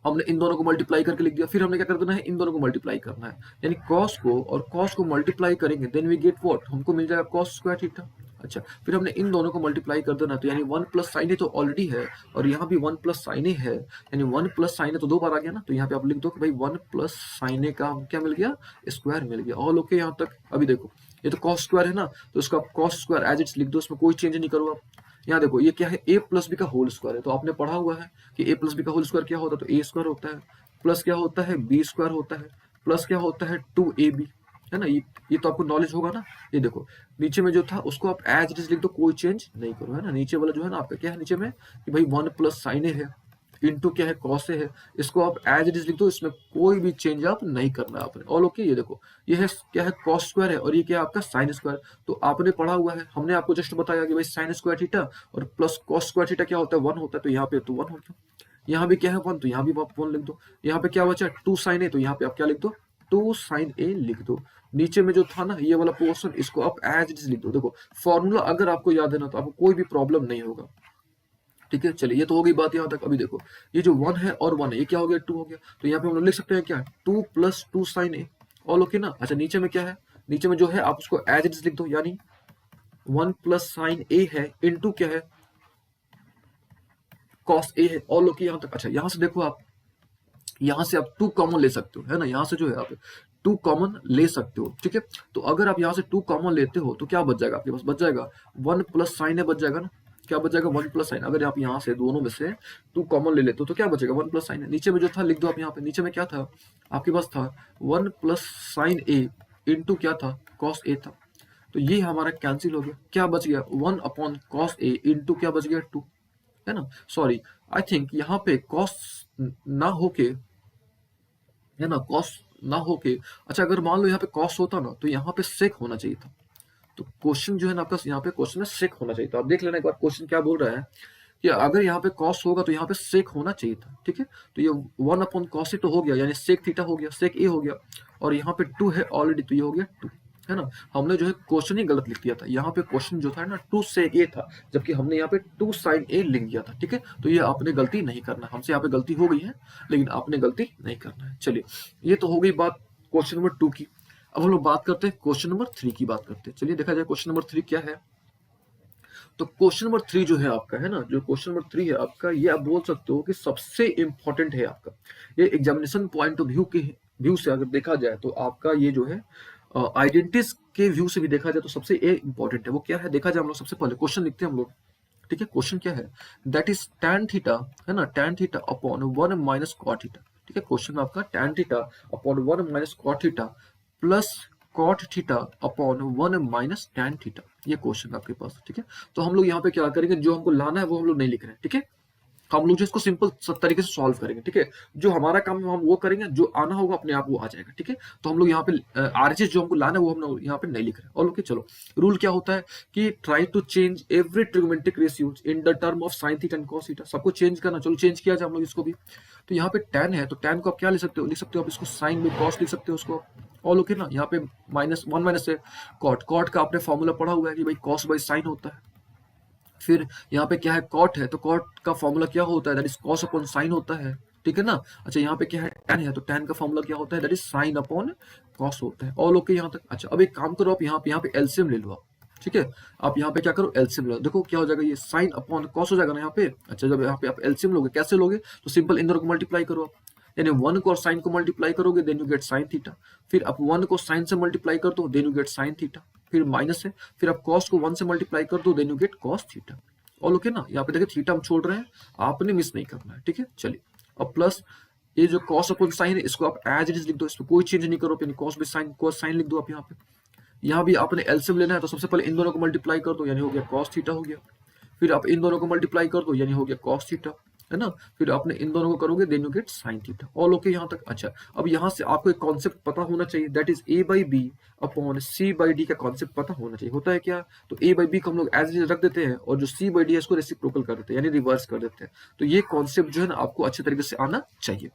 हमने इन दोनों को मल्टीप्लाई करके लिख दिया, फिर हमने क्या कर देना है इन दोनों को मल्टीप्लाई करना है, यानी कॉस को और कॉस को मल्टीप्लाई करेंगे देन वी गेट व्हाट, हमको मिल जाएगा कॉस स्क्वायर थीटा। अच्छा, फिर हमने इन दोनों को मल्टीप्लाई कर देना, तो यानी 1 प्लस साइन ए तो ऑलरेडी है, और यहाँ भी 1 प्लस साइन ए है, यानी 1 प्लस साइन ए तो 2 बार आ गया ना, तो यहाँ पे आप लिख दो कि भाई 1 प्लस साइन ए का क्या मिल गया स्क्वायर मिल गया, ऑल ओके यहाँ तक। अभी देखो ये तो कॉस स्क्वायर है ना, तो इसका कॉस स्क्वायर एज इट्स लिख दो, इसमें कोई चेंज नहीं करो आप। यहाँ देखो ये क्या है ए प्लस बी का होल स्क्वायर है, तो आपने पढ़ा हुआ है कि ए प्लस बी का होल स्क्वायर क्या होता है, तो ए स्क्वायर होता है, प्लस क्या होता है बी स्क्वायर होता है, प्लस क्या होता है 2ab, है ना, ये तो आपको नॉलेज होगा ना। ये देखो नीचे में जो था उसको आप एज इट इज लिख दो, कोई चेंज नहीं करो, है ना। नीचे वाला जो है ना आपका क्या है नीचे में कि भाई 1 प्लस साइन ए है इनटू क्या है कॉस ए है, इसको आप एज इट इज लिख दो, इसमें कोई भी चेंज आप नहीं करना है आपने। ऑल ओके, ये देखो ये है क्या है कॉस स्क्वायर है और ये क्या है आपका साइन स्क्वायर। तो आपने पढ़ा हुआ है, हमने आपको जस्ट बताया कि भाई साइन स्क्वायर थीटा और प्लस कॉस स्क्वायर थीटा क्या होता है, 1 होता है। तो यहाँ पे तो 1 हो गया, यहाँ भी क्या है 1, तो यहाँ भी आप 1 लिख दो। यहाँ पे क्या बचा 2 साइन ए, तो यहाँ पे आप क्या लिख दो 2 साइन ए लिख दो। नीचे में जो था ना ये वाला पोर्शन, इसको आप एज इट इज लिख दो। देखो फॉर्मूला अगर आपको याद है ना तो आपको कोई भी प्रॉब्लम नहीं होगा। ठीक है, चलिए ये तो हो गई बात यहाँ तक। अभी देखो ये जो 1 है और 1 है ये क्या हो गया 2 हो गया। तो यहाँ पे हम लोग लिख सकते हैं क्या 2 + 2 साइन ए। ऑल ओके ना। अच्छा नीचे में क्या है, नीचे में जो है आप उसको एज इट इज लिख दो, यानी 1 + साइन ए है इनटू क्या है कॉस ए है। ऑल ओके यहाँ तक। अच्छा यहाँ से देखो आप, यहाँ से आप 2 कॉमन ले सकते हो, है ना। यहाँ से जो है आप 2 कॉमन ले सकते हो। ठीक है, तो अगर आप यहाँ से 2 कॉमन लेते हो तो क्या बच जाएगा आपके पास, बच जाएगा 1 + साइन ए बच जाएगा ना। क्या बच जाएगा 1 + साइन। अगर आप यहाँ से दोनों में से 2 कॉमन ले लेते हो तो क्या बचेगा 1 + साइन ए। नीचे में जो था लिख दो आप, यहाँ पे नीचे में क्या था आपके पास था 1 + साइन ए इंटू क्या था कॉस ए था। तो ये हमारा कैंसिल हो गया, क्या बच गया 1/cos ए इंटू क्या बच गया 2, है ना। सॉरी, आई थिंक यहाँ पे कॉस ना होके, है ना, कॉस ना होके, अच्छा अगर मान लो यहाँ पे कॉस होता ना तो यहाँ पे सेक होना चाहिए था। तो क्वेश्चन जो है ना आपका, यहाँ पे क्वेश्चन में सेक होना चाहिए था। आप देख लेना एक बार क्वेश्चन क्या बोल रहा है कि अगर यहाँ पे कॉस होगा तो यहाँ पे सेक होना चाहिए था। ठीक है, तो ये 1/cos ए तो हो गया, यानी सेक थीटा हो गया, सेक ए हो गया, और यहाँ पे 2 है ऑलरेडी, तो ये हो गया 2, है ना। हमने जो है क्वेश्चन ही गलत लिख दिया था। यहाँ पे क्वेश्चन जो था ना 2 सेक ए था, जबकि हमने यहाँ पे 2 साइन ए लिख दिया था। ठीक है, तो ये आपने गलती नहीं करना, हमसे यहाँ पे गलती हो गई है लेकिन आपने गलती नहीं करना है। चलिए ये तो हो गई बात क्वेश्चन नंबर 2 की। अब हम लोग बात करते हैं क्वेश्चन नंबर 3 की बात करते हैं। चलिए देखा जाए क्वेश्चन नंबर 3 क्या है। तो क्वेश्चन नंबर 3 जो है आपका, है ना, जो क्वेश्चन नंबर 3 है आपका, ये आप बोल सकते हो कि सबसे इंपॉर्टेंट है आपका। ये एग्जामिनेशन पॉइंट ऑफ व्यू के व्यू से अगर देखा जाए तो आपका ये जो है आइडेंटिटीज के व्यू से भी देखा जाए तो सबसे ये इंपॉर्टेंट है। वो क्या है देखा जाए, हम लोग सबसे पहले क्वेश्चन लिखते हैं हम लोग। ठीक है, क्वेश्चन क्या है, दैट इज tan थीटा, है ना, tan theta upon 1 - cot theta. ठीक है, क्वेश्चन आपका tan theta upon 1 - cot theta plus cot theta upon 1 - tan theta, ये क्वेश्चन आपके पास। ठीक है, तो हम लोग यहाँ पे क्या करेंगे, जो हमको लाना है वो हम लोग नहीं लिख रहे हैं। ठीक है, हम लोग जो इसको सिंपल तरीके से सॉल्व करेंगे। ठीक है, जो हमारा काम है हम वो करेंगे, जो आना होगा अपने आप वो आ जाएगा। ठीक है, तो हम लोग यहाँ पे आरएचएस जो हमको लाना है वो हम लोग यहाँ पे नहीं लिख रहे हैं। और ओके चलो, रूल क्या होता है कि try to change every trigonometric ratios in the term of sine theta and cos theta. सबको चेंज करना, चलो चेंज किया जाए हम लोग इसको भी। तो यहाँ पे tan है तो tan को आप क्या लिख सकते हो, लिख सकते हो आप इसको साइन में, कॉस लिख सकते हो उसको। ऑल ओके ना। यहाँ पे -1 - से कॉट, कॉट का आपने फॉर्मूला पढ़ा हुआ है कि भाई कॉस बाई साइन होता है। फिर यहाँ पे क्या है कॉट है, तो कॉट का फॉर्मूला क्या होता है, that is cos upon sine होता है। ठीक है ना। अच्छा यहाँ पे क्या है tan है, तो tan का फॉर्मूला क्या होता है, that is sine upon cos होता है। ऑल ओके यहाँ तक। अच्छा अब एक काम करो, आप यहाँ पे एलसीएम ले लो आप। ठीक है, आप यहाँ पे क्या करो एलसीएम ले लो। देखो क्या हो जाएगा, ये साइन अपॉन कॉस हो जाएगा ना यहाँ पे। अच्छा जब यहाँ पे आप एलसीएम लोगे, कैसे लोगे, तो सिंपल इन दोनों को मल्टीप्लाई करो आप, यानी 1 को और साइन को मल्टीप्लाई करोगे then you get sine theta. फिर आप 1 को साइन से मल्टीप्लाई कर दो then you get sine theta. फिर माइनस है, फिर आप कॉस को 1 से मल्टीप्लाई कर दो then you get cos theta. All okay ना। यहाँ पे देखिए थीटा हम छोड़ रहे हैं, आपने मिस नहीं करना है। ठीक है, चलिए अब प्लस ये जो कॉस अपॉन साइन है इसको आप एज इट इज लिख दो, इसमें कोई चेंज नहीं करो, कॉस भी साइन, कॉस साइन लिख दो आप यहाँ पे। यहाँ भी आपने एलसीएम लेना है तो सबसे पहले इन दोनों को मल्टीप्लाई कर दो, यानी हो गया कॉस थीटा हो गया। फिर आप इन दोनों को मल्टीप्लाई कर दो, यानी हो गया कॉस थीटा, है ना। फिर आपने इन दोनों को करोगे then you get sine theta. All okay यहाँ तक। अच्छा अब यहाँ से आपको एक कॉन्सेप्ट पता होना चाहिए, that is a/b upon c/d का कॉन्सेप्ट पता होना चाहिए। होता है क्या, तो a/b को हम लोग एज इट रख देते हैं और जो c/d है इसको रेसिप्रोकल कर देते हैं, यानी रिवर्स कर देते हैं। तो ये कॉन्सेप्ट जो है ना आपको अच्छे तरीके से आना चाहिए।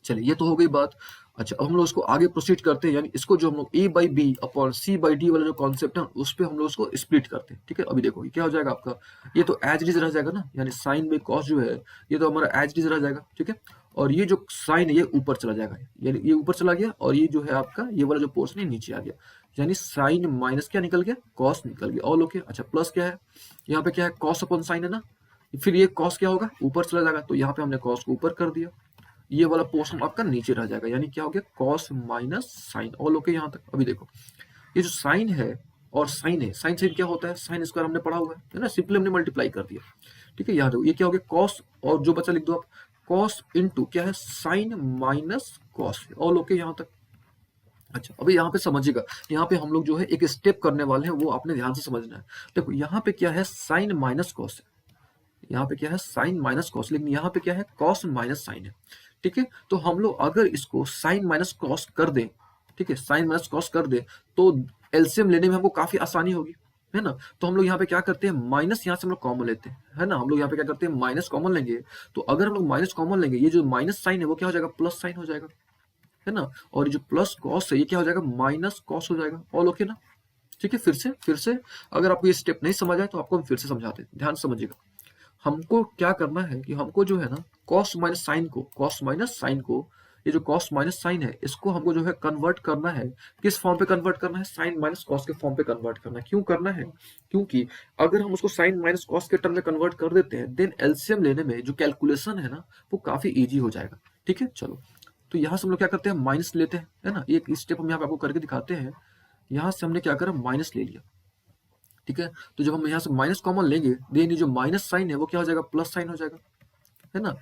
चलिए ये तो हो गई बात। अच्छा अब हम लोग इसको आगे प्रोसीड करते हैं, यानी इसको जो हम लोग a/b अपॉन c/d वाला जो कॉन्सेप्ट है उस पर हम लोग उसको स्प्लिट करते हैं। ठीक है, अभी देखो ये क्या हो जाएगा आपका, ये तो एज इट इज रह जाएगा ना, यानी साइन में कॉस जो है ये तो हमारा एज इट इज रह जाएगा। ठीक है, और ये जो साइन है ये ऊपर चला जाएगा, यानी ये ऊपर चला गया, और ये जो है आपका ये वाला जो पोर्शन है नीचे आ गया, यानी साइन माइनस क्या निकल गया, कॉस निकल गया। All okay. अच्छा प्लस क्या है, यहाँ पे क्या है कॉस अपॉन साइन है ना, फिर ये कॉस क्या होगा ऊपर चला जाएगा, तो यहाँ पे हमने कॉस को ऊपर कर दिया, ये वाला पोर्शन आपका नीचे रह जाएगा, यानी क्या हो गया cos minus sine. All okay यहाँ तक। अभी देखो ये जो साइन है और साइन है, साइन साइन क्या होता है, साइन स्क्वायर हमने पढ़ा हुआ है ना, सिंपली हमने मल्टीप्लाई कर दिया। ठीक है, यहाँ देखो ये क्या हो गया कॉस, और जो बचा लिख दो आप कॉस इंटू क्या है sine minus cos. All okay यहाँ तक। अच्छा अभी यहाँ पे समझिएगा, यहाँ पे हम लोग जो है एक स्टेप करने वाले हैं, वो आपने ध्यान से समझना है। देखो यहाँ पे क्या है साइन माइनस कॉस है, यहाँ पे क्या है साइन माइनस कॉस, लेकिन यहाँ पे क्या है कॉस माइनस साइन है। ठीक है, तो हम लोग अगर इसको साइन माइनस कॉस कर दें, ठीक है, साइन माइनस कॉस कर दें तो एलसीएम लेने में हमको काफी आसानी होगी, है ना। तो हम लोग यहाँ पे क्या करते हैं, माइनस यहाँ से हम लोग कॉमन लेते हैं, है ना। हम लोग यहाँ पे क्या करते हैं, माइनस कॉमन लेंगे। तो अगर हम लोग माइनस कॉमन लेंगे, ये जो माइनस साइन है वो क्या हो जाएगा, प्लस साइन हो जाएगा, है ना। और ये जो प्लस कॉस है ये क्या हो जाएगा, माइनस कॉस हो जाएगा। ऑल ओके ना। ठीक है, फिर से अगर आपको ये स्टेप नहीं समझ आए तो आपको हम फिर से समझाते हैं, ध्यान से समझिएगा। हमको क्या करना है कि हमको जो है ना कॉस माइनस साइन को, ये जो कॉस माइनस साइन है इसको हमको जो है कन्वर्ट करना है। किस फॉर्म पे कन्वर्ट करना है, साइन माइनस कॉस के फॉर्म पे कन्वर्ट करना है। क्यों करना है, क्योंकि अगर हम उसको साइन माइनस कॉस के टर्म में कन्वर्ट कर देते हैं देन एलसीएम लेने में जो कैलकुलेशन है ना वो काफी ईजी हो जाएगा। ठीक है, चलो तो यहाँ से हम लोग क्या करते हैं, माइनस लेते हैं, है ना। एक स्टेप हम यहाँ पे आपको करके दिखाते हैं। यहाँ से हमने क्या करा, माइनस ले लिया। ठीक है, तो जब हम यहाँ से माइनस कॉमन लेंगे देन ये जो माइनस साइन है वो क्या हो जाएगा, प्लस साइन हो जाएगा, है ना।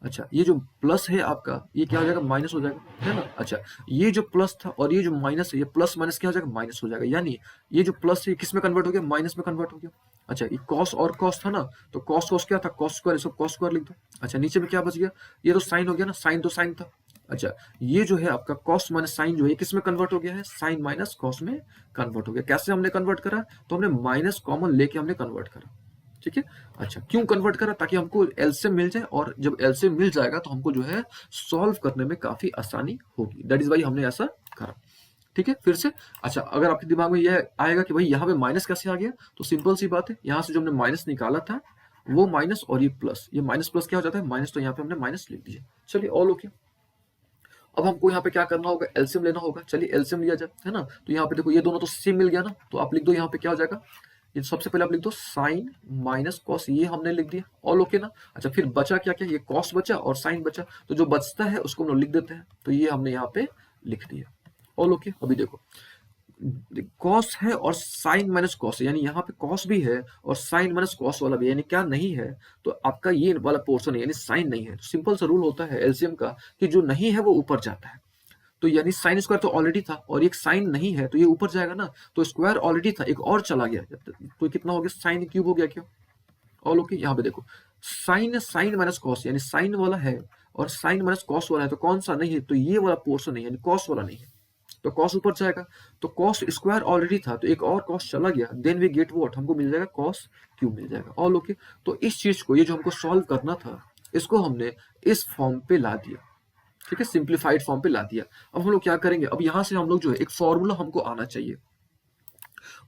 अच्छा, ये जो प्लस है आपका ये क्या हो जाएगा, माइनस हो जाएगा, है ना। अच्छा, ये जो प्लस था और ये जो माइनस है ये प्लस माइनस क्या हो जाएगा, माइनस हो जाएगा। यानी ये जो प्लस है किस में कन्वर्ट हो गया, माइनस में कन्वर्ट हो गया। अच्छा, ये कॉस और कॉस था ना, तो कॉस कॉस क्या था, कॉस स्क्वायर, इसको कॉस स्क्वायर लिख दो। अच्छा, नीचे में क्या बच गया, ये तो साइन हो गया ना, साइन तो साइन था। अच्छा, ये जो है आपका कॉस माइनस साइन जो है किस में कन्वर्ट हो गया है, साइन माइनस कॉस में कन्वर्ट हो गया। कैसे हमने कन्वर्ट करा, तो हमने माइनस कॉमन लेके हमने कन्वर्ट करा। ठीक है, अच्छा क्यों कन्वर्ट करा, ताकि हमको एलसीएम मिल जाए, और जब एलसीएम मिल जाएगा तो हमको जो है सॉल्व करने में काफी आसानी होगी। दैट इज वाई हमने ऐसा करा। ठीक है, फिर से अच्छा, अगर आपके दिमाग में यह आएगा कि भाई यहाँ पे माइनस कैसे आ गया, तो सिंपल सी बात है, यहाँ से जो हमने माइनस निकाला था वो माइनस और ये प्लस, ये माइनस प्लस क्या हो जाता है, माइनस, तो यहाँ पे हमने माइनस लिख दिया। चलिए ऑल ओके। अब हमको यहाँ पे क्या करना होगा, एलसीएम लेना होगा। चलिए एलसीएम लिया जाए, है ना। तो यहाँ पे देखो ये दोनों तो सेम मिल गया ना, तो आप लिख दो यहाँ पे क्या हो जाएगा, ये सबसे पहले आप लिख दो साइन माइनस कॉस, ये हमने लिख दिया। ऑल ओके ना। अच्छा, फिर बचा क्या क्या, ये कॉस बचा और साइन बचा, तो जो बचता है उसको हम लोग लिख देते हैं, तो ये हमने यहाँ पे लिख दिया। All okay. अभी देखो कॉस है और साइन माइनस कॉस है, यानी यहाँ पे कॉस भी है और साइन माइनस कॉस वाला भी है, यानी क्या नहीं है, तो आपका ये वाला पोर्शन है यानी साइन नहीं है। तो सिंपल सा रूल होता है एलसीएम का कि जो नहीं है वो ऊपर जाता है। तो यानी साइन स्क्वायर तो ऑलरेडी था और एक साइन नहीं है तो ये ऊपर जाएगा ना, तो स्क्वायर ऑलरेडी था एक और चला गया, तो कितना हो गया, साइन क्यूब हो गया क्या। All okay. यहाँ पे देखो साइन साइन माइनस कॉस, यानी साइन वाला है और साइन माइनस कॉस वाला है, तो कौन सा नहीं है, तो ये वाला पोर्शन नहीं है, यानी कॉस वाला नहीं है, तो कॉस ऊपर जाएगा। तो कॉस स्क्वायर ऑलरेडी था तो एक और कॉस चला गया, देन वी गेट व्हाट, हमको मिल जाएगा कॉस क्यूब मिल जाएगा। All okay. तो इस चीज को, ये जो हमको सॉल्व करना था इसको हमने इस फॉर्म पे ला दिया। ठीक है, सिंप्लीफाइड फॉर्म पे ला दिया। अब हम लोग क्या करेंगे, अब यहाँ से हम लोग जो है एक फॉर्मूला हमको आना चाहिए।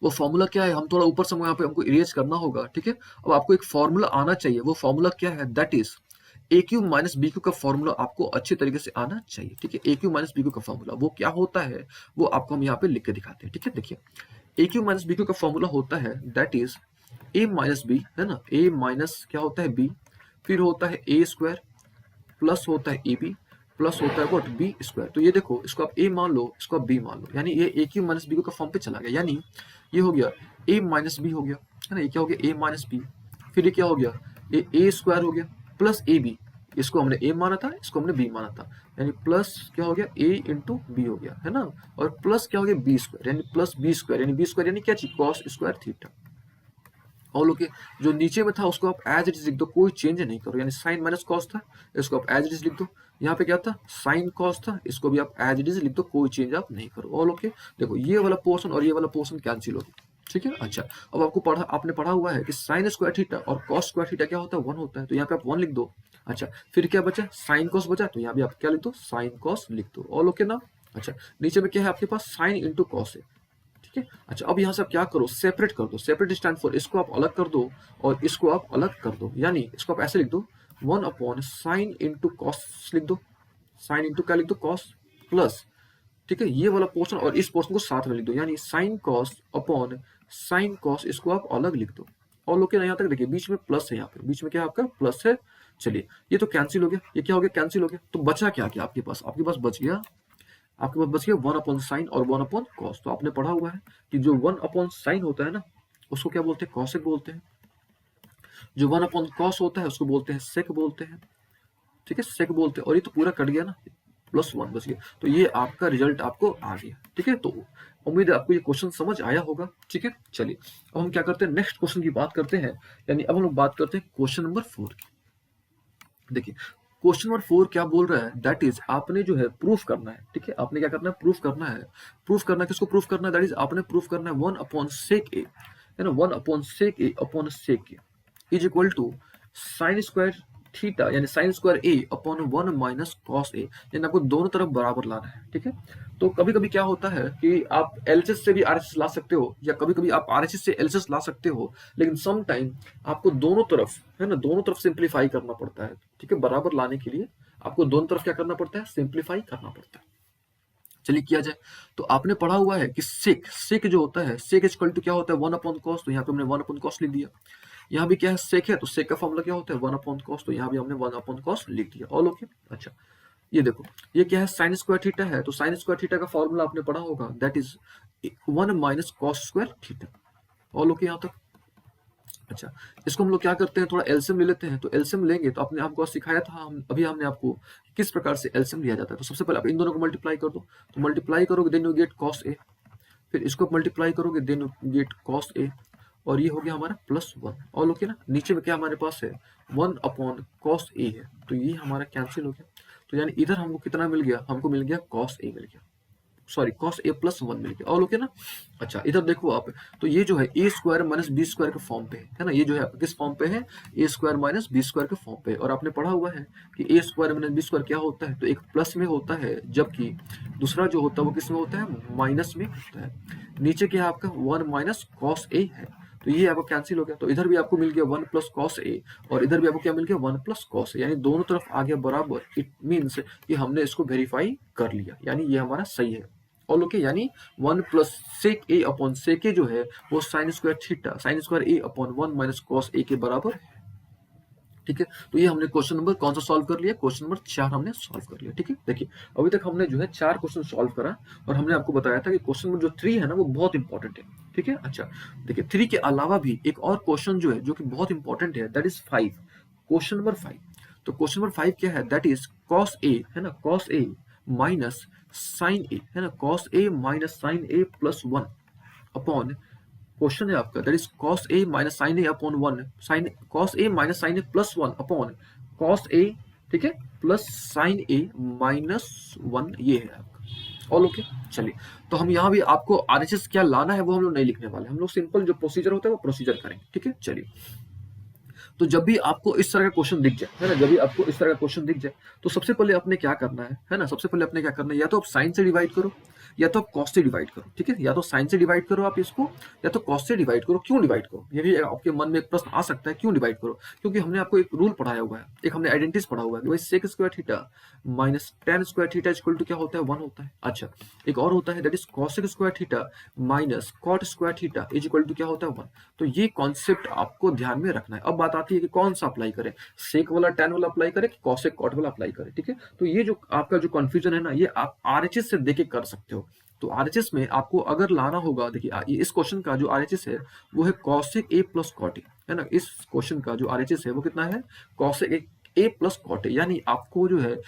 वो फॉर्मूला क्या है, हम थोड़ा ऊपर से यहाँ पे हमको इरेज करना होगा। ठीक है, अब आपको एक फॉर्मूला आना चाहिए, वो फॉर्मूला क्या है, that is A cube minus B cube का फॉर्मूला आपको अच्छे तरीके से आना चाहिए। ठीक है, A cube minus B cube का फॉर्मूला वो क्या होता है, वो आपको हम यहाँ पे लिख के दिखाते हैं। ठीक है, देखिए A cube minus B cube का फॉर्मूला होता है that is A minus B, है ना, ए माइनस क्या होता है बी, फिर होता है ए स्क्वायर, प्लस होता है ए बी, प्लस होता है व्हाट, बी स्क्वायर। तो ये देखो इसको आप ए मान लो, इसको आप बी मान लो, यानी ये ए क्यू माइनस बी क्यू का फॉर्म पे चला गया। यानी ये हो गया ए माइनस बी हो गया, है ना, ये क्या हो गया, ए माइनस बी, फिर ये क्या हो गया, ए स्क्वायर हो गया प्लस ए बी, इसको हमने ए माना था, इसको हमने बी माना था, यानी प्लस क्या हो गया, ए इंटू बी हो गया, है ना, और प्लस क्या हो गया, बी स्क्वायर, यानी प्लस बी स्क्वायर, यानी बी स्क्वायर यानी क्या चीज, कॉस स्क्वायर थीटा। और ओके, जो नीचे में था उसको आप एज इट इज लिख दो, कोई चेंज नहीं करो, यानी साइन माइनस कॉस था, इसको आप एज इट इज लिख दो। यहाँ पे क्या था, साइन कॉस था, इसको भी आप एज इट इज लिख दो, कोई चेंज आप नहीं करो। All okay. देखो ये वाला पोर्शन और ये वाला पोर्शन कैंसिल हो गया। ठीक है, अच्छा अब आपने पढ़ा हुआ है कि साइन स्क्वायर थीटा और कॉस स्क्वायर थीटा क्या होता है, वन होता है, तो यहाँ पे आप वन लिख दो। अच्छा, फिर क्या बचा, साइन कॉस बचा, तो यहाँ भी आप क्या लिख दो, साइन कॉस लिख दो। ऑल ओके ना। अच्छा, नीचे में क्या है आपके पास, साइन इंटू कॉस है। ठीक है, अच्छा अब यहाँ से आप क्या करो, सेपरेट कर दो, सेपरेट स्टैंड फॉर, इसको आप अलग कर दो और इसको आप अलग कर दो, यानी इसको आप ऐसे लिख दो, one upon sine into cos लिख दो, साइन इंटू क्या लिख दो, कॉस, प्लस, ठीक है, ये वाला पोर्शन और इस पोर्शन को साथ में लिख दो, यानी sine cos upon sine cos, इसको आप अलग लिख दो। और लोग यहाँ तक देखिए बीच में प्लस है, यहाँ पे बीच में क्या है आपका प्लस है। चलिए ये तो कैंसिल हो गया, ये क्या हो गया, कैंसिल हो गया, तो बचा क्या क्या आपके पास बच गया, आपके पास बच गया वन अपॉन साइन और वन अपॉन कॉस। तो आपने पढ़ा हुआ है कि जो वन अपॉन साइन होता है ना उसको क्या बोलते हैं, कॉसेक बोलते हैं, जो वन अपॉन कॉस होता है उसको बोलते हैं सेक बोलते हैं। ठीक है, सेक बोलते हैं, और ये तो पूरा कट गया ना, प्लस वन बच गया, तो ये आपका रिजल्ट आपको आ गया। ठीक है, तो उम्मीद है आपको ये क्वेश्चन समझ आया होगा। ठीक है, चलिए अब हम क्या करते हैं, नेक्स्ट क्वेश्चन की बात करते हैं। यानी अब हम लोग बात करते हैं क्वेश्चन नंबर 4 की। देखिए क्वेश्चन नंबर 4 क्या बोल रहा है, दैट इज आपने जो है प्रूफ करना है। ठीक है, आपने क्या करना है, प्रूफ करना है। प्रूफ करना किसको प्रूफ करना है, दैट इज आपने प्रूफ करना है 1/sec a, है ना, 1/sec a upon sec a is equal to sine square theta, यानी sine square A upon 1 minus cos A, यानी आपको दोनों तरफ बराबर लाना है। ठीक है, तो कभी कभी क्या होता है कि आप एलएचएस से भी आरएचएस ला सकते हो, या कभी कभी आप आरएचएस से एलएचएस ला सकते हो, लेकिन सम टाइम आपको दोनों तरफ, है ना, दोनों तरफ सिंप्लीफाई करना पड़ता है। ठीक है, बराबर लाने के लिए आपको दोनों तरफ क्या करना पड़ता है, सिंप्लीफाई करना पड़ता है। चलिए किया जाए। तो आपने पढ़ा हुआ है कि सेक सेक जो होता है, सेक इक्वल टू क्या होता है, 1 अपॉन कॉस, तो यहाँ पे हमने 1 अपॉन कॉस लिख दिया। यहाँ भी क्या है, सेक है, तो सेक का फॉर्मूला क्या होता है, 1 अपॉन कॉस, तो यहाँ भी हमने 1 अपॉन कॉस लिख दिया। All okay. अच्छा, ये देखो ये क्या है, साइन स्क्वायर थीटा है, तो साइन स्क्वायर थीटा का फॉर्मूला आपने पढ़ा होगा, that is 1 minus cos square theta. All okay यहाँ तक। अच्छा, इसको हम लोग क्या करते हैं, थोड़ा एलसीएम ले लेते हैं। तो एलसीएम लेंगे तो आपने आपको सिखाया था, अभी हमने आपको किस प्रकार से एलसीएम लिया जाता है। तो सबसे पहले आप इन दोनों को मल्टीप्लाई कर दो, तो मल्टीप्लाई करोगे then you get cos A, फिर इसको मल्टीप्लाई करोगे then you get cos A, और ये हो गया हमारा +1। ऑल ओके ना। नीचे में क्या हमारे पास है, 1 अपॉन कॉस ए है, तो ये हमारा कैंसिल हो गया। तो यानी इधर हमको कितना मिल गया, हमको मिल गया कॉस ए मिल गया, सॉरी कॉस ए +1 मिल गया। ऑल ओके ना। अच्छा, इधर देखो आप, तो ये जो है ए स्क्वायर माइनस बी स्क्वायर के फॉर्म पे है ना, ये जो है किस फॉर्म पे है, ए स्क्वायर माइनस बी स्क्वायर के फॉर्म पे। और आपने पढ़ा हुआ है कि ए स्क्वायर माइनस बी स्क्वायर क्या होता है, तो एक प्लस में होता है, जबकि दूसरा जो होता है वो किस में होता है, माइनस में होता है। नीचे क्या है आपका 1 माइनस कॉस ए है, तो ये आपको कैंसिल हो गया। तो इधर भी आपको मिल गया 1 प्लस कॉस ए, और इधर भी आपको क्या मिल गया 1 प्लस कॉस ए, यानी दोनों तरफ आ गया बराबर। इट मीन्स कि हमने इसको वेरीफाई कर लिया, यानी ये हमारा सही है। ऑल ओके, यानी 1 प्लस सेक ए अपॉन सेक ए जो है वो sine square theta, sine square A upon 1 minus cos A के बराबर है। ठीक है, तो ये हमने क्वेश्चन नंबर कौन सा सॉल्व कर लिया, क्वेश्चन नंबर 4 हमने सॉल्व कर लिया। ठीक है, देखिए अभी तक हमने जो है 4 क्वेश्चन सॉल्व करा, और हमने आपको बताया था कि क्वेश्चन नंबर जो 3 है ना वो बहुत इंपॉर्टेंट है। ठीक है, अच्छा देखिए 3 के अलावा भी एक और क्वेश्चन जो है जो कि बहुत इंपॉर्टेंट है, दैट इज 5, क्वेश्चन नंबर 5। तो क्वेश्चन नंबर 5 क्या है, दैट इज कॉस ए, है ना, cos A minus sine A, है ना, cos A minus sine A +1 upon, question है आपका, that is cos A minus sine A upon 1, sine cos A minus sine A +1 upon cos A, ठीक है, प्लस साइन ए -1, ये है आपका। All okay. चलिए, तो हम यहाँ भी आपको आरएचएस क्या लाना है वो हम लोग नहीं लिखने वाले, हम लोग सिंपल जो प्रोसीजर होता है वो प्रोसीजर करेंगे। ठीक है, चलिए। तो जब भी आपको इस तरह का क्वेश्चन दिख जाए, है ना, जब भी आपको इस तरह का क्वेश्चन दिख जाए, तो सबसे पहले आपने क्या करना है ना, सबसे पहले आपने क्या करना है, या तो आप साइन से डिवाइड करो, या तो आप कॉस से डिवाइड करो। ठीक है, या तो साइन से डिवाइड करो आप इसको, या तो कॉस से डिवाइड करो। क्यों डिवाइड करो, ये भी आपके मन में एक प्रश्न आ सकता है, क्यों डिवाइड करो, क्योंकि हमने आपको एक रूल पढ़ाया हुआ है, एक हमने आइडेंटिटीज पढ़ा हुआ है कि भाई sec square theta minus tan square theta equal to क्या होता है, 1 होता है। अच्छा, एक और होता है that is cosec square theta minus cot square theta is equal to क्या होता है, 1। तो ये कॉन्सेप्ट आपको ध्यान में रखना है। अब बात आती है कि कौन सा अप्लाई करें, सेक वाला टैन वाला अप्लाई करें कि कॉसेक कॉट वाला अप्लाई करें। ठीक है, तो ये जो आपका जो कंफ्यूजन है ना, ये आप आरएचएस से देके कर सकते हो। तो आरएचएस में आपको अगर लाना होगा, देखिए इस क्वेश्चन का जो आरएचएस है वो है cosec A plus cot A, है ना, इस क्वेश्चन का जो आरएचएस है वो कितना है, cosec A plus cot A, यानी आपको जो है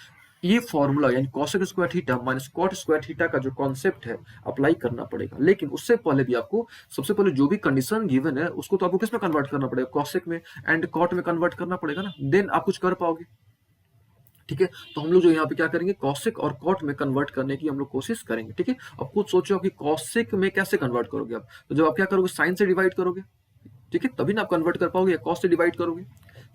ये फॉर्मूला यानी cosec square theta minus cot square theta का जो कॉन्सेप्ट है अप्लाई करना पड़ेगा। लेकिन उससे पहले भी आपको सबसे पहले जो भी कंडीशन गिवन है उसको तो आपको किस में कन्वर्ट करना पड़ेगा, कॉसेक में एंड कॉट में कन्वर्ट करना पड़ेगा ना, देन आप कुछ कर पाओगे। ठीक है, तो हम लोग जो यहाँ पे क्या करेंगे, कॉसेक और कॉट में कन्वर्ट करने की हम लोग कोशिश करेंगे। ठीक है, अब खुद सोचो कि कॉसेक में कैसे कन्वर्ट करोगे आप, तो जब आप क्या करोगे, साइन से डिवाइड करोगे, ठीक है, तभी ना आप कन्वर्ट कर पाओगे, या कॉस से डिवाइड करोगे।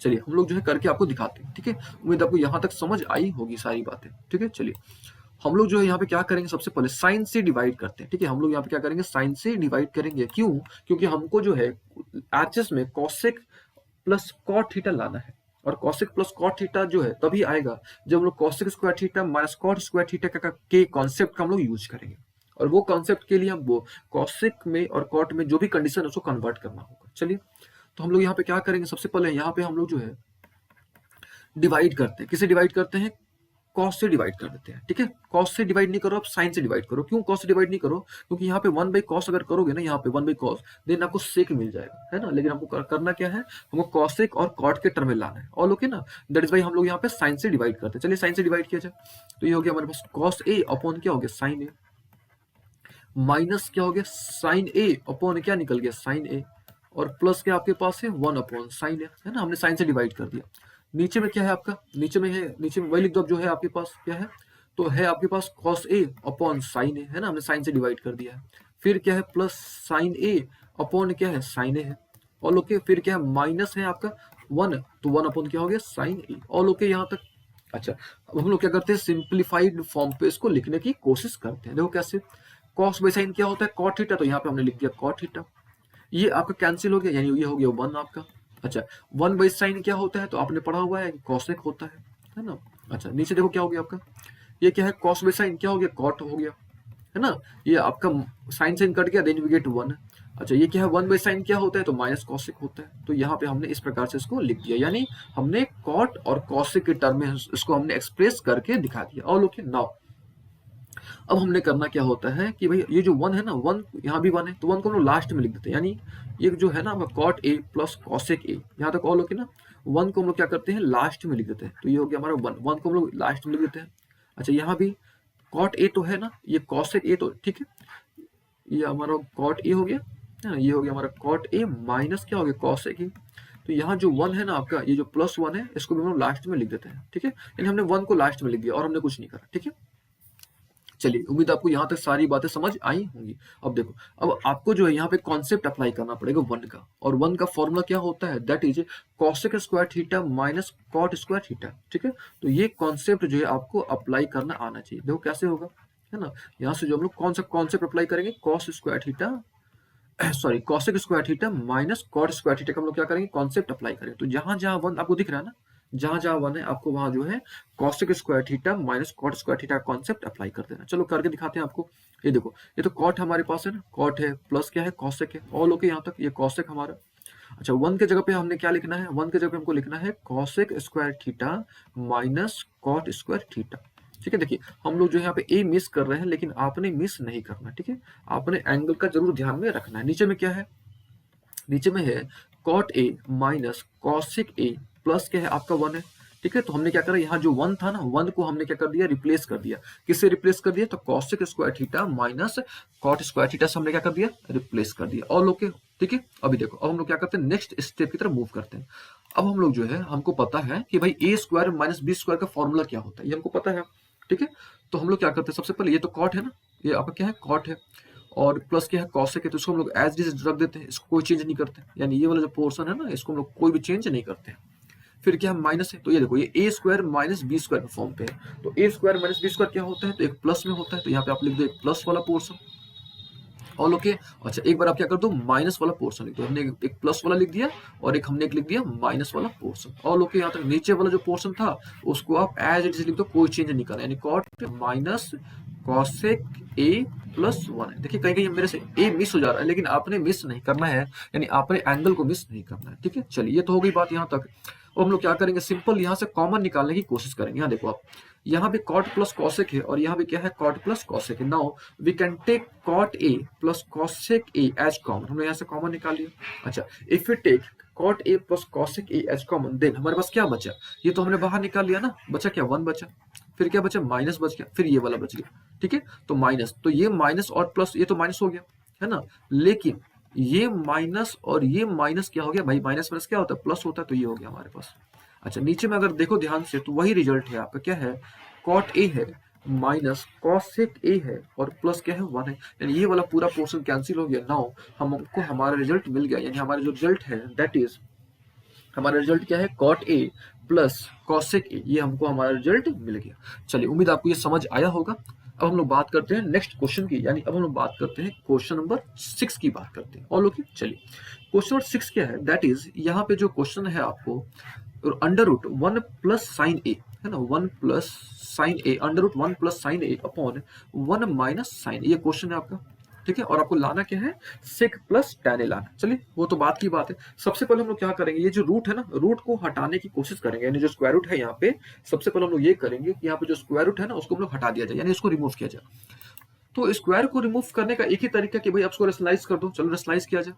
चलिए हम लोग जो है करके आपको दिखाते हैं। ठीक है, उम्मीद आपको यहाँ तक समझ आई होगी सारी बातें। ठीक है, चलिए हम लोग जो है यहाँ पे क्या करेंगे, सबसे पहले साइन से डिवाइड करते हैं। ठीक है, हम लोग यहाँ पे क्या करेंगे, साइन से डिवाइड करेंगे। क्यों, क्योंकि हमको जो है आरएचएस में कॉसेक प्लस कॉट थीटा लाना है, और कॉसेक प्लस कॉट थीटा जो है तभी आएगा जब हम लोग cosec square theta minus cot square theta के कॉन्सेप्ट का हम लोग यूज करेंगे। और वो कॉन्सेप्ट के लिए हम वो कॉसेक में और कॉट में जो भी कंडीशन है उसको कन्वर्ट करना होगा। चलिए, तो हम लोग यहाँ पे क्या करेंगे, सबसे पहले यहाँ पे हम लोग जो है डिवाइड करते हैं, किसे डिवाइड करते हैं, कॉस से डिवाइड कर देते हैं। ठीक है, कॉस से डिवाइड नहीं करो, आप साइन से डिवाइड करो। क्यों कॉस से डिवाइड नहीं करो, क्योंकि यहाँ पे 1 बाई कॉस अगर करोगे ना, यहाँ पे 1 बाई कॉस, देन आपको सेक मिल जाएगा, है ना, लेकिन हमको करना क्या है, हमको कॉसेक और कॉट के टर्म में लाना है। ऑल ओके ना, दैट इज वाई हम लोग यहाँ पे साइन से डिवाइड करते हैं। चलिए साइन से डिवाइड किया जाए, तो ये हो गया हमारे पास कॉस ए अपॉन क्या हो गया, साइन ए माइनस क्या हो गया साइन ए अपॉन क्या निकल गया साइन ए, और प्लस क्या आपके पास है 1 अपॉन साइन ए, है ना, हमने साइन से डिवाइड कर दिया। नीचे में क्या है आपका, नीचे में है, नीचे में वही लिख दो अब जो है आपके पास क्या है, तो है आपके पास cos A upon sine A, है ना, हमने साइन से डिवाइड कर दिया है। फिर क्या है प्लस साइन ए अपॉन क्या है साइन ए है, ऑल ओके। फिर क्या है माइनस है आपका 1, तो 1 अपॉन क्या हो गया साइन ए, ऑल ओके यहाँ तक। अच्छा, अब हम लोग क्या करते हैं सिंप्लीफाइड फॉर्म पे इसको लिखने की कोशिश करते हैं। देखो कैसे, कॉस बाई साइन क्या होता है कॉट थीटा, तो यहाँ पे हमने लिख दिया कॉट थीटा, ये आपका कैंसिल हो गया, यानी ये हो गया 1 आपका। अच्छा, 1 बाई साइन क्या होता है, तो आपने पढ़ा हुआ है कॉसेक होता है ना। अच्छा, नीचे देखो क्या हो गया आपका, ये क्या है कॉस बाई साइन क्या हो गया कॉट हो गया, है ना, ये आपका साइन साइन कट गया, देन वी गेट 1। अच्छा, ये क्या है 1 बाई साइन क्या होता है, तो माइनस कॉसेक होता है, तो यहाँ पे हमने इस प्रकार से इसको लिख दिया, यानी हमने कॉट और कॉसेक के टर्म में इसको हमने एक्सप्रेस करके दिखा दिया। और ओके नाउ अब हमने करना क्या होता है कि भाई ये जो 1 है ना, 1 यहाँ भी 1 है, तो 1 को हम लोग लास्ट में लिख देते हैं, यानी ये जो है ना cot A plus cosec A, यहाँ तक ऑल ओके ना। 1 को हम लोग क्या करते हैं लास्ट में लिख देते हैं, तो ये हो गया हमारा 1, 1 को हम लोग लास्ट में लिख देते हैं। अच्छा, यहाँ भी कॉट ए तो है ना, ये कॉसेक ए तो ठीक है, ये हमारा कॉट ए हो गया है ना, ये हो गया हमारा कॉट ए माइनस क्या हो गया कॉसेक ए। तो यहाँ जो 1 है ना आपका, ये जो प्लस 1 है, इसको भी हम लोग लास्ट में लिख देते हैं, ठीक है, यानी हमने 1 को लास्ट में लिख दिया और हमने कुछ नहीं करा, ठीक है। चलिए, उम्मीद आपको यहाँ तक सारी बातें समझ आई होंगी। अब देखो, अब आपको जो है यहाँ पे कॉन्सेप्ट अप्लाई करना पड़ेगा 1 का, और 1 का फॉर्मूला क्या होता है, that is cosec square theta minus cot square theta, ठीक है। तो ये कॉन्सेप्ट जो है आपको अप्लाई करना आना चाहिए। देखो कैसे होगा, है ना, यहाँ से जो हम लोग कौन सा कॉन्सेप्ट अप्लाई करेंगे, cos square theta sorry cosec square theta minus cot square theta का हम लोग क्या करेंगे कॉन्सेप्ट अप्लाई करेंगे। तो जहां जहां 1 आपको दिख रहा है ना, जहां जहां 1 है आपको वहां जो है cosec square theta minus cot square theta concept apply कर देना। चलो करके दिखाते हैं आपको। ये देखो, ये तो कॉट हमारे पास है ना, कॉट है प्लस क्या है कॉसेक है, ऑल ओके यहाँ तक, ये कॉसेक हमारा। अच्छा, 1 के जगह पे हमने क्या लिखना है, 1 के जगह पे हमको लिखना है cosec square theta minus cot square theta, ठीक है। देखिए, हम लोग जो यहाँ पे ए मिस कर रहे हैं, लेकिन आपने मिस नहीं करना, ठीक है, आपने एंगल का जरूर ध्यान में रखना है। नीचे में क्या है, नीचे में है cot A minus cosec A plus क्या है आपका 1 है, ठीक है। तो हमने क्या करा, यहाँ जो 1 था ना, 1 को हमने क्या कर दिया रिप्लेस कर दिया, किससे रिप्लेस कर दिया, तो cosec square theta minus cot square theta से हमने क्या कर दिया रिप्लेस कर दिया, ऑल ओके, ठीक है। अभी देखो, अब हम लोग क्या करते हैं नेक्स्ट स्टेप की तरफ मूव करते हैं। अब हम लोग जो है, हमको पता है कि भाई A square minus B square का फॉर्मूला क्या होता है, ये हमको पता है, ठीक है। तो हम लोग क्या करते हैं, सबसे पहले ये तो कॉट है ना, ये आपका क्या है कॉट है, और प्लस क्या है कॉसेक है, तो इसको हम लोग एज इट इज रख देते हैं, इसको कोई चेंज नहीं करते, यानी ये वाला जो पोर्शन है ना, इसको हम लोग कोई भी चेंज नहीं करते हैं। फिर क्या है माइनस है, तो ये देखो, ये ए स्क्वायर माइनस बी स्क्वायर के फॉर्म पे है, तो ए स्क्वायर माइनस बी स्क्वायर क्या होता है, तो एक प्लस में होता है, तो यहाँ पे आप लिख दो एक प्लस वाला पोर्शन, ऑल ओके। अच्छा, एक बार आप क्या कर दो माइनस वाला पोर्शन लिख दो, हमने एक प्लस वाला लिख दिया और एक हमने एक लिख दिया माइनस वाला पोर्शन, ऑल ओके। यहाँ तक नीचे वाला जो पोर्शन था उसको आप एज इट इज लिख दो, कोई चेंज नहीं करना, यानी cot minus cosec A plus 1 है। देखिए, कहीं कहीं मेरे से ए मिस हो जा रहा है, लेकिन आपने मिस नहीं करना है, यानी आपने एंगल को मिस नहीं करना है, ठीक है। चलिए, ये तो हो गई बात यहाँ तक। और हम लोग क्या करेंगे, सिंपल यहाँ से कॉमन निकालने की कोशिश करेंगे। यहाँ देखो आप, यहाँ पे कॉट प्लस कॉसेक है और यहाँ पे क्या है कॉट प्लस कॉसेक है। Now we can take cot A plus cosec A as common, हमने यहाँ से कॉमन निकाल लिया। अच्छा, if you take cot A plus cosec A as common, then हमारे पास क्या बचा, ये तो हमने बाहर निकाल लिया ना, बचा क्या 1 बचा, फिर क्या बचा माइनस बच गया, फिर ये वाला बच गया, ठीक है। तो माइनस, तो ये माइनस और प्लस, ये तो माइनस हो गया, है ना, लेकिन ये माइनस और ये माइनस क्या हो गया भाई, माइनस माइनस क्या होता है प्लस होता है, तो ये हो गया हमारे पास। अच्छा, नीचे में अगर देखो ध्यान से, तो वही रिजल्ट है आपका, क्या है कॉट ए है माइनस कॉसेक ए है और प्लस क्या है 1 है, यानी ये वाला पूरा पोर्शन कैंसिल हो गया। नाउ हमको हमारा रिजल्ट मिल गया, यानी हमारा जो रिजल्ट है दैट इज, हमारा रिजल्ट क्या है cot A plus cosec A, ये हमको हमारा रिजल्ट मिल गया। चलिए, उम्मीद आपको ये समझ आया होगा। अब हम लोग बात करते हैं नेक्स्ट क्वेश्चन की, यानी अब हम लोग बात करते हैं क्वेश्चन नंबर 6 की बात करते हैं, ऑल ओके। चलिए, क्वेश्चन नंबर 6 क्या है, दैट इज यहाँ पे जो क्वेश्चन है आपको, under root 1 plus sine A, है ना, 1 plus sine A, under root 1 plus sine A upon 1 minus sign, ये क्वेश्चन है आपका, ठीक है। और आपको लाना क्या है सेक प्लस टैन ए लाना। चलिए, वो तो बात की बात है। सबसे पहले हम लोग क्या करेंगे, ये जो रूट है ना, रूट को हटाने की कोशिश करेंगे, यानी जो स्क्वायर रूट है यहाँ पे, सबसे पहले हम लोग ये करेंगे कि यहाँ पे जो स्क्वायर रूट है ना, उसको हम लोग हटा दिया जाए, यानी इसको रिमूव किया जाए। तो स्क्वायर को रिमूव करने का एक ही तरीका कि भाई आप उसको रेशनलाइज कर दो। चलो रेशनलाइज किया जाए,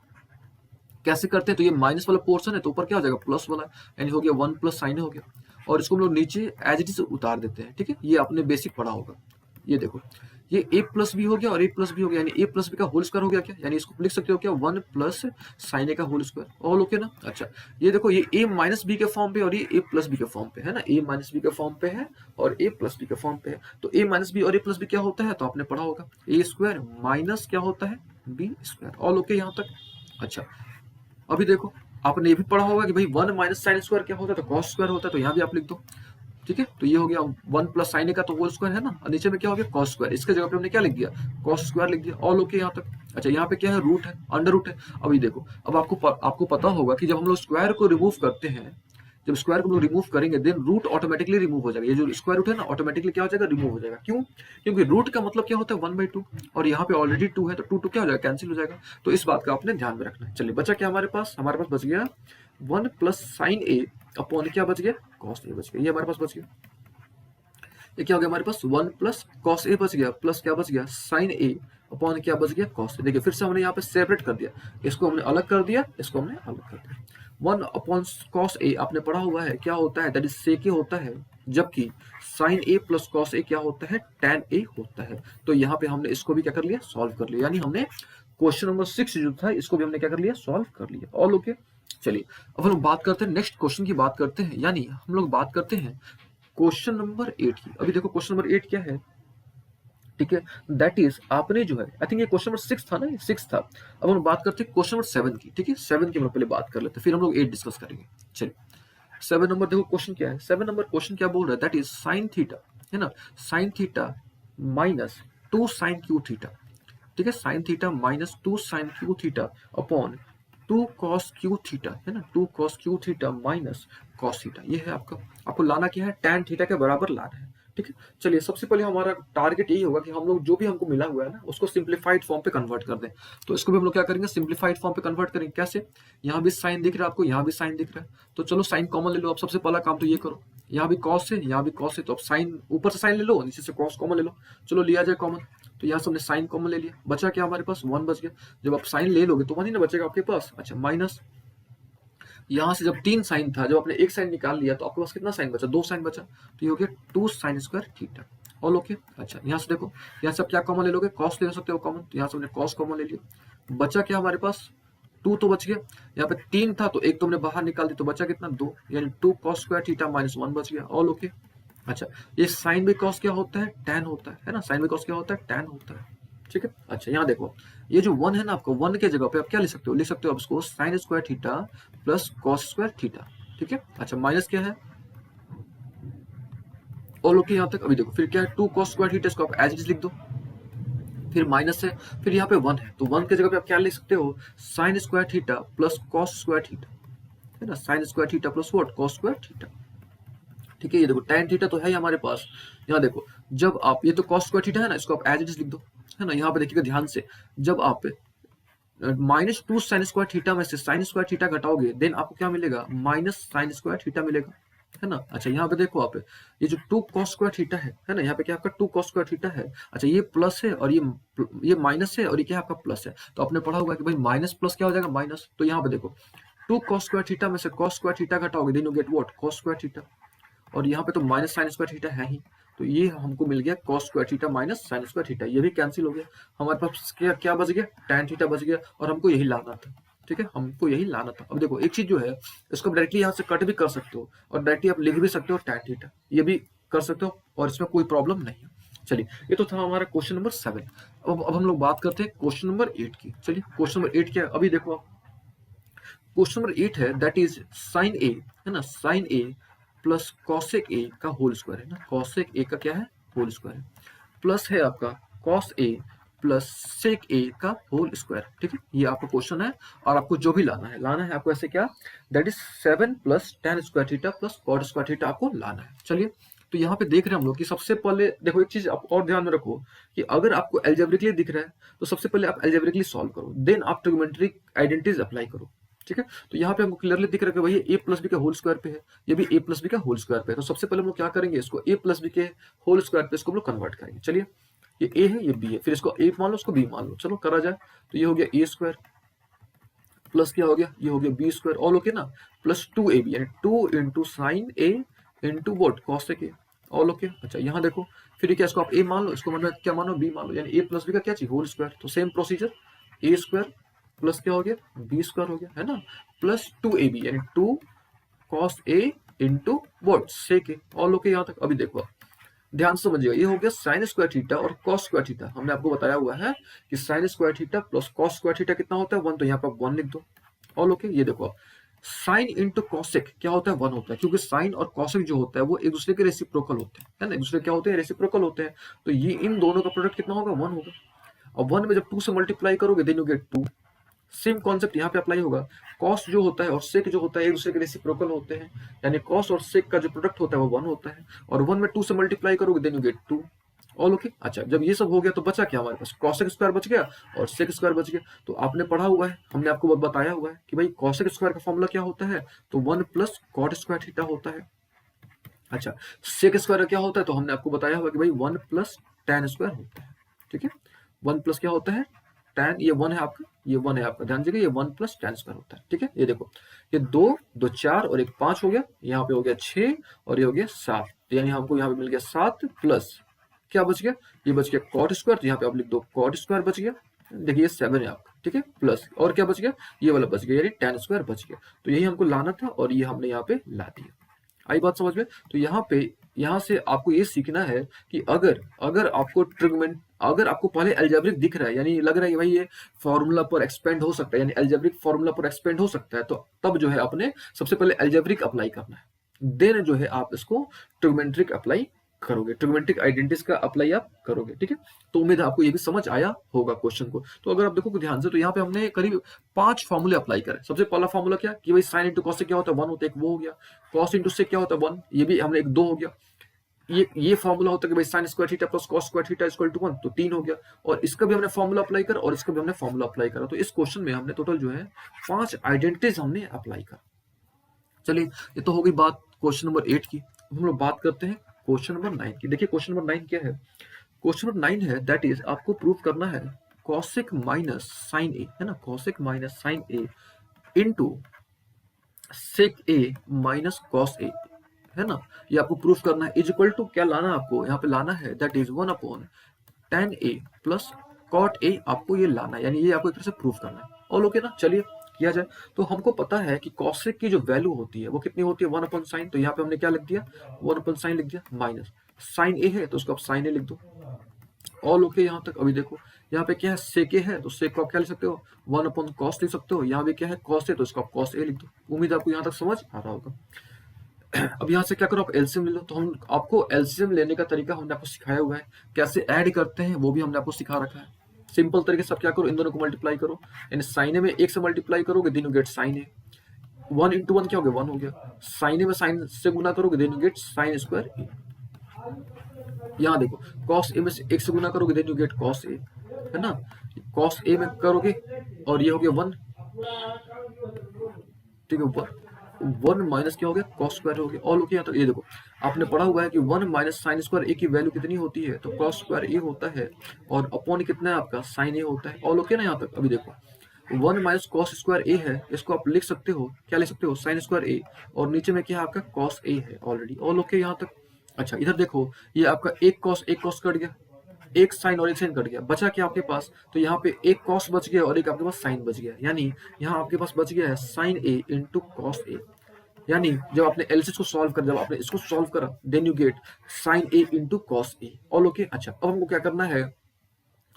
कैसे करते हैं, तो ये माइनस वाला पोर्शन है, तो ऊपर क्या हो जाएगा प्लस वाला, यानी हो गया 1 प्लस साइन हो गया, और इसको हम लोग नीचे एज इट इज उतार देते हैं, ठीक है। ये आपने बेसिक पढ़ा होगा। ये देखो, ये a प्लस बी हो गया और a प्लस बी हो गया, यानी a प्लस बी का होल स्क्वायर हो गया क्या, यानी इसको लिख सकते हो क्या 1 प्लस साइन ए का होल स्क्वायर। ऑल ओके ना। अच्छा ये देखो ये a माइनस बी के फॉर्म पे और ये a प्लस बी के फॉर्म पे है ना, a माइनस बी के फॉर्म पे है और a प्लस बी के फॉर्म पे है। तो a माइनस बी और a प्लस बी क्या होता है, तो आपने पढ़ा होगा a स्क्वायर माइनस क्या होता है b स्क्वायर। ऑल ओके यहाँ तक। अच्छा अभी देखो आपने ये भी पढ़ा होगा कि भाई 1 माइनस साइन स्क्वायर क्या होता है, तो कॉस स्क्वायर होता है, तो यहाँ भी आप लिख दो। ठीक है, तो ये हो गया 1 प्लस साइन ए का तो होल स्क्वायर है ना, और नीचे में क्या हो गया कॉस स्क्वायर, इसके जगह पे हमने क्या लिख दिया कॉस स्क्वायर लिख दिया। ऑल ओके यहाँ तक। अच्छा यहाँ पे क्या है रूट है, अंडर रूट है। अभी देखो अब आपको पता होगा कि जब हम लोग स्क्वायर को रिमूव करते हैं, जब स्क्वायर को हम लोग रिमूव करेंगे देन रूट ऑटोमेटिकली रिमूव हो जाएगा, ये जो स्क्वायर रूट है ना ऑटोमेटिकली क्या हो जाएगा रिमूव हो जाएगा। क्यों, क्योंकि रूट का मतलब क्या होता है 1/2 और यहाँ पे ऑलरेडी 2 है, तो 2 क्या हो जाएगा कैंसिल हो जाएगा। तो इस बात का आपने ध्यान में रखना है। चलिए बचा क्या हमारे पास बच गया 1 प्लस साइन ए अपॉन क्या बच गया कॉस ए बच गया, ये हमारे पास बच गया। ये क्या हो गया हमारे पास 1 प्लस कॉस ए बच गया प्लस क्या बच गया साइन ए अपॉन क्या बच गया कॉस ए। देखिए फिर से हमने यहाँ पे सेपरेट कर दिया, इसको हमने अलग कर दिया, इसको हमने अलग कर दिया। 1 अपॉन कॉस ए आपने पढ़ा हुआ है क्या होता है, दैट इज सेक ए होता है, जबकि sign A plus cos A क्या होता है tan ए होता है। तो यहाँ पे हमने इसको भी क्या कर लिया सॉल्व कर लिया, यानी हमने क्वेश्चन नंबर 6 जो था इसको भी हमने क्या कर लिया सॉल्व कर लिया। All okay. चलिए अब हम लोग बात करते हैं नेक्स्ट क्वेश्चन की बात करते हैं, यानी हम लोग बात करते हैं क्वेश्चन नंबर 8 की। अभी देखो क्वेश्चन नंबर 8 क्या है, ठीक है, दैट इज आपने जो है आई थिंक ये क्वेश्चन नंबर 6 था ना, ये 6 था। अब हम बात करते हैं क्वेश्चन नंबर 7 की। ठीक है 7 की हम लोग पहले बात कर लेते हैं, फिर हम लोग 8 डिस्कस करेंगे। चलिए 7 नंबर देखो क्वेश्चन क्या है, 7 नंबर क्वेश्चन क्या बोल रहा है, दैट इज साइन थीटा है ना, sine theta minus 2 sine cube theta. ठीक है sine theta minus 2 sine cube theta upon 2 cos cube theta है ना, 2 cos cube theta minus cos theta. ये है आपका, आपको लाना क्या है tan थीटा के बराबर लाना है। ठीक है चलिए सबसे पहले हमारा टारगेट यही होगा कि हम लोग जो भी हमको मिला हुआ है ना उसको सिंप्लीफाइड फॉर्म पे कन्वर्ट कर दें। तो इसको भी हम लोग क्या करेंगे सिंप्लीफाइड फॉर्म पे कन्वर्ट करेंगे। कैसे, यहाँ भी साइन दिख रहा है आपको, यहाँ भी साइन दिख रहा है, तो चलो साइन कॉमन ले लो। अब सबसे पहला काम तो ये करो, यहाँ भी कॉस है यहाँ भी कॉस है, तो अब साइन ऊपर से साइन ले लो नीचे से कॉस कॉमन ले लो। चलो लिया जाए कॉमन, तो यहाँ से हमने साइन कॉमन ले लिया, बचा क्या हमारे पास 1 बच गया। जब आप साइन ले लोगे तो 1 ही ना बचेगा आपके पास। अच्छा माइनस यहाँ से जब 3 साइन था, जब आपने एक साइन निकाल लिया तो आपके पास कितना साइन बचा 2 साइन बचा, तो ये हो गया 2 sign square theta. All okay. अच्छा यहाँ से देखो, यहाँ से आप क्या कॉमन ले लोगे कॉस ले सकते हो कॉमन, तो यहाँ से हमने कॉस कॉमन ले लिया, बचा क्या हमारे पास 2 तो बच गया। यहाँ पे 3 था तो एक तो हमने बाहर निकाल दी, तो बचा कितना 2, यानी 2 कॉस स्क्वायर थीटा माइनस 1 बच गया। All okay. अच्छा ये साइन बाई कॉस क्या होता है tan होता है ना, साइन बाई कॉस क्या होता है tan होता है। ठीक है अच्छा यहाँ देखो ये जो 1 है ना आपका 1 के जगह पे आप क्या लिख सकते हो, लिख सकते हो आप इसको sign square theta plus cos square theta. ठीक है अच्छा माइनस क्या है ऑल ओके यहाँ तक। अभी देखो फिर क्या है 2 कॉस स्क्वायर थीटा, इसको आप एज इट इज लिख दो, फिर माइनस है, फिर यहाँ पे 1 है, तो 1 के जगह पे आप क्या लिख सकते हो sign square theta plus cos square theta है ना, sign square theta plus what cos square theta. ठीक है ये देखो tan थीटा तो है ही हमारे पास। यहाँ देखो जब आप ये तो cos स्क्वायर थीटा है ना, इसको आप एज इट इज लिख दो है ना। यहाँ पे देखिएगा ध्यान से, जब आप माइनस 2 साइन स्क्वायर थीटा में से साइन स्क्वायर थीटा घटाओगे देन आपको क्या मिलेगा माइनस साइन स्क्वायर थीटा मिलेगा है ना। अच्छा यहाँ पे देखो आप ये जो 2 cos स्क्वायर थीटा है ना, यहाँ पे क्या आपका 2 cos स्क्वायर थीटा है। अच्छा ये प्लस है और ये माइनस है और ये क्या है आपका प्लस है, तो आपने पढ़ा होगा कि भाई माइनस प्लस क्या हो जाएगा माइनस। तो यहाँ पे देखो 2 cos स्क्वायर थीटा में से cos स्क्वायर थीटा घटाओगे then you get what cos square theta, और यहाँ पे तो माइनस साइन स्क्वायर थीटा है ही, तो ये हमको मिल गया cos square theta minus sign square theta, ये भी कैंसिल हो गया। हमारे पास क्या क्या बच गया tan थीटा बच गया, और हमको यही लाना था। ठीक है हमको यही लाना था। अब देखो एक चीज जो है इसको डायरेक्टली यहाँ से कट भी कर सकते हो और डायरेक्टली आप लिख भी सकते हो tan थीटा, ये भी कर सकते हो और इसमें कोई प्रॉब्लम नहीं है। चलिए ये तो था हमारा क्वेश्चन नंबर 7। अब हम लोग बात करते हैं क्वेश्चन नंबर 8 की। चलिए क्वेश्चन नंबर 8 क्या है, अभी देखो आप क्वेश्चन नंबर 8 है दैट इज साइन ए है ना, sine A plus cosec A का होल स्क्वायर है ना, कॉसेक ए का क्या है होल स्क्वायर है, प्लस है आपका कॉस ए प्लस सेक ए का होल स्क्वायर। ठीक है ये आपका क्वेश्चन है और आपको जो भी लाना है आपको ऐसे क्या that is 7 plus tan square theta plus cot square theta आपको लाना है। चलिए तो यहाँ पे देख रहे हैं हम लोग कि सबसे पहले देखो एक चीज आप और ध्यान में रखो कि अगर आपको एल्जेब्रिकली दिख रहा है तो सबसे पहले आप एल्जेब्रिकली सॉल्व करो, देन आप ट्रिग्नोमेट्रिक आइडेंटिटीज अप्लाई करो। ठीक है तो यहाँ पे हमको क्लियरली दिख रहा है कि भाई ए प्लस बी का होल स्क्वायर पे है, ये भी ए प्लस बी का होल स्क्वायर पे है, तो सबसे पहले हम लोग क्या करेंगे इसको ए प्लस बी के होल स्क्वायर पे इसको हम लोग कन्वर्ट करेंगे। चलिए ये ए है ये बी है, फिर इसको ए मान लो इसको बी मान लो, चलो करा जाए। तो ये हो गया ए स्क्वायर प्लस क्या हो गया ये हो गया बी स्क्वायर, ऑल ओके ना, प्लस 2ab यानी 2 into sine A into vote cosec A. All okay. अच्छा यहाँ देखो फिर क्या, इसको आप ए मान लो, इसको मतलब क्या मानो, बी मान लो, यानी ए प्लस बी का क्या चाहिए, होल स्क्वायर। तो सेम प्रोसीजर, ए स्क्वायर प्लस क्या हो गया, बी स्क्वायर हो गया, है ना, प्लस 2ab यानी 2 cos a into what, sec A. All okay यहाँ तक। अभी देखो ध्यान से समझिएगा, ये हो गया साइन स्क्वायर थीटा और कॉस स्क्वायर थीटा। हमने आपको बताया हुआ है कि sign square theta plus cos square theta कितना होता है, 1। तो यहाँ पे आप 1 लिख दो। All okay. ये देखो साइन इंटू कॉसेक क्या होता है, 1 होता है, क्योंकि साइन और कॉसेक जो होता है वो एक दूसरे के रेसिप्रोकल होते हैं, है ना, एक दूसरे क्या होते हैं, रेसिप्रोकल होते हैं। तो ये इन दोनों का प्रोडक्ट कितना होगा, 1 होगा। और 1 में जब 2 से मल्टीप्लाई करोगे then you get 2। Same concept यहाँ पे अप्लाई होगा। कॉस जो होता है और सेक जो होता है एक दूसरे के रेसिप्रोकल होते हैं, यानी कॉस और सेक का जो प्रोडक्ट होता है वो 1 होता है। और 1 में 2 से मल्टीप्लाई करोगे then you get 2। All okay. अच्छा जब ये सब हो गया तो बचा क्या हमारे पास, कॉसेक स्क्वायर बच गया और सेक स्क्वायर बच गया। तो आपने पढ़ा हुआ है, हमने आपको बताया हुआ है कि भाई कॉसेक स्क्वायर का फॉर्मूला क्या होता है, तो 1 प्लस कॉट स्क्वायर थीटा होता है। अच्छा सेक स्क्वायर क्या होता है, तो हमने आपको बताया हुआ कि भाई 1 प्लस tan स्क्वायर होता है। ठीक है, 1 प्लस क्या होता है, tan, ये 1 है आपका, ये 1 है आपका, ध्यान दीजिएगा, ये 1 प्लस tan स्क्वायर होता है। ठीक है, ये देखो ये 2 2 4 और एक 5 हो गया, यहाँ पे हो गया 6 और ये हो गया 7। तो यानी हमको यहाँ पे मिल गया 7 प्लस क्या बच गया, ये बच गया कॉट स्क्वायर, तो यहाँ पे आप लिख दो कॉट स्क्वायर बच गया। देखिए 7 है आपका, ठीक है, प्लस और क्या बच गया, ये वाला बच गया, यानी tan स्क्वायर बच गया। तो यही हमको लाना था और ये हमने यहाँ पे ला दिया। आई बात समझ में। तो यहाँ पे, यहाँ से आपको ये सीखना है कि अगर अगर आपको ट्रिग्मेंट, अगर आपको पहले अलजेब्रिक दिख रहा है, यानी लग रहा है कि भाई ये फॉर्मूला पर एक्सपेंड हो सकता है, यानी अलजेब्रिक फॉर्मूला पर एक्सपेंड हो सकता है, तो तब जो है आपने सबसे पहले अलजेब्रिक अप्लाई करना है, देन जो है आप इसको ट्रिग्मेंट्रिक अप्लाई करोगे, ट्रिग्मेंट्रिक आइडेंटिटीज का अप्लाई आप करोगे। ठीक है, तो उम्मीद है आपको ये भी समझ आया होगा क्वेश्चन को। तो अगर आप देखो ध्यान से, तो यहाँ पे हमने करीब 5 फॉर्मूले अप्लाई करे। सबसे पहला फॉर्मूला क्या कि भाई साइन इंटू कॉस से क्या होता है, 1 होता है, एक वो हो गया। कॉस इंटू से क्या होता है, 1, ये भी हमने एक 2 हो गया। ये फॉर्मूला होता है कि भाई sine square theta plus cos square theta equal to 1, तो 3 हो गया। और इसका भी हमने फॉर्मूला अप्लाई करा और इसका भी हमने फॉर्मूला अप्लाई करा। तो इस क्वेश्चन में हमने टोटल जो है 5 आइडेंटिटीज हमने अप्लाई करा। चलिए ये तो हो गई बात क्वेश्चन नंबर 8 की। हम लोग बात करते हैं क्वेश्चन नंबर 9 की। देखिए क्वेश्चन नंबर 9 क्या है, क्वेश्चन नंबर 9 है दैट इज आपको प्रूव करना है कॉसेक माइनस साइन ए, है ना, cosec minus sine A into sec A minus cos A, है ना, ये आपको प्रूफ करना है। इज इक्वल टू क्या लाना है आपको, यहाँ पे लाना है that is 1 upon tan A plus cot A, आपको ये लाना है, यानी ये आपको एक तरह से प्रूफ करना है। ऑल ओके ना, चलिए किया जाए। तो हमको पता है कि कॉसेक की जो वैल्यू होती है वो कितनी होती है, 1 अपॉन साइन। तो यहाँ पे हमने क्या लिख दिया, 1 अपॉन साइन लिख दिया, माइनस साइन ए है तो उसको आप साइन ए लिख दो। ऑल ओके यहाँ तक। अभी देखो यहाँ पे क्या है, सेक ए है तो सेक को आप क्या लिख सकते हो, 1 अपॉन कॉस लिख सकते हो। यहाँ पे क्या है, कॉस ए, तो इसको आप कॉस ए लिख दो। उम्मीद आपको यहाँ तक समझ आ रहा होगा। अब यहाँ से क्या करो, आप एलसीएम ले लो। तो हम आपको एलसीएम लेने का तरीका हमने आपको सिखाया हुआ है, कैसे ऐड करते हैं वो भी हमने आपको सिखा रखा है। सिंपल तरीके से आप क्या करो, इन दोनों को मल्टीप्लाई करो, यानी साइन ए में 1 से मल्टीप्लाई करोगे then you get sine A. 1 into 1 क्या हो गया, 1 हो गया। साइन ए में साइन से गुना करोगे then you get sine square A. यहाँ देखो कॉस ए में से 1 से गुना करोगे then you get cos A, है ना, कॉस ए में करोगे और ये हो गया 1, ठीक है, ऊपर 1 माइनस क्या हो गया, कॉस स्क्वायर हो गया। ऑल ओके यहाँ तक। ये देखो आपने पढ़ा हुआ है कि 1 माइनस साइन स्क्वायर ए की वैल्यू कितनी होती है, तो कॉस स्क्वायर ए होता है और अपॉन कितना है आपका, साइन ए होता है। ऑल ओके ना यहाँ तक। अभी देखो 1 माइनस कॉस स्क्वायर ए है, इसको आप लिख सकते हो, क्या लिख सकते हो, साइन स्क्वायर ए, और नीचे में क्या है आपका कॉस ए है ऑलरेडी। ऑल ओके यहाँ तक। अच्छा इधर देखो ये आपका एक कॉस कट गया, एक साइन और एक साइन कट गया, बचा क्या आपके पास, तो यहाँ पे एक कॉस बच गया और एक आपके पास साइन बच गया, यानी यहाँ आपके पास बच गया है sign A into cos A. यानी जब आपने एलसीएस को सॉल्व कर, जब आपने इसको सॉल्व करा then you get sine A into cos A. All okay. अच्छा अब हमको क्या करना है,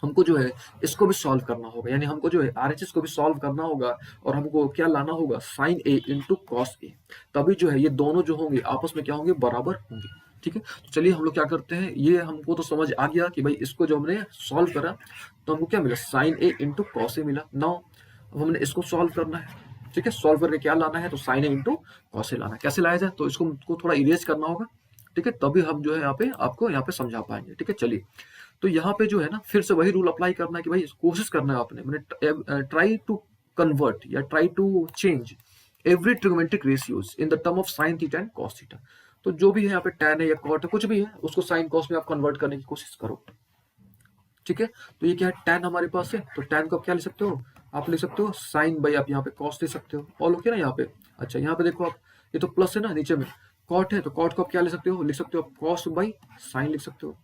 हमको जो है इसको भी सॉल्व करना होगा, यानी हमको जो है आरएचएस को भी सॉल्व करना होगा और हमको क्या लाना होगा, साइन ए इंटू कॉस ए। तभी जो है ये दोनों जो होंगे आपस में क्या होंगे, बराबर होंगे। ठीक है, तो चलिए हम लोग क्या करते हैं, ये हमको तो समझ आ गया कि भाई इसको जो हमने सॉल्व करा तो हमको क्या मिला, साइन ए इंटू कॉस ए मिला। नाउ अब हमने इसको सॉल्व करना है। ठीक है, सॉल्व करके क्या लाना है, तो साइन ए इंटू कॉस ए लाना है। कैसे लाया जाए, तो इसको थोड़ा इरेज करना होगा। ठीक है, तभी हम जो है यहाँ पे आपको यहाँ पे समझा पाएंगे। ठीक है, चलिए तो यहाँ पे जो है ना फिर से वही रूल अप्लाई करना है कि भाई कोशिश करना है आपने, मैंने ट्राई टू कन्वर्ट या try to change every trigonometric ratios in the term of sine theta and cos theta. तो जो भी है यहाँ पे टैन है या कॉट है, कुछ भी है, उसको साइन कॉस में आप कन्वर्ट करने की कोशिश करो। ठीक है, तो ये क्या है, टैन हमारे पास है, तो टैन को आप क्या ले सकते हो, आप ले सकते हो साइन बाई आप यहाँ पे कॉस ले सकते हो। ऑल ओके ना यहाँ पे। अच्छा यहाँ पे देखो आप, ये तो प्लस है ना नीचे में, कॉट है तो कॉट को आप क्या लिख सकते हो कॉस बाई साइन लिख सकते हो।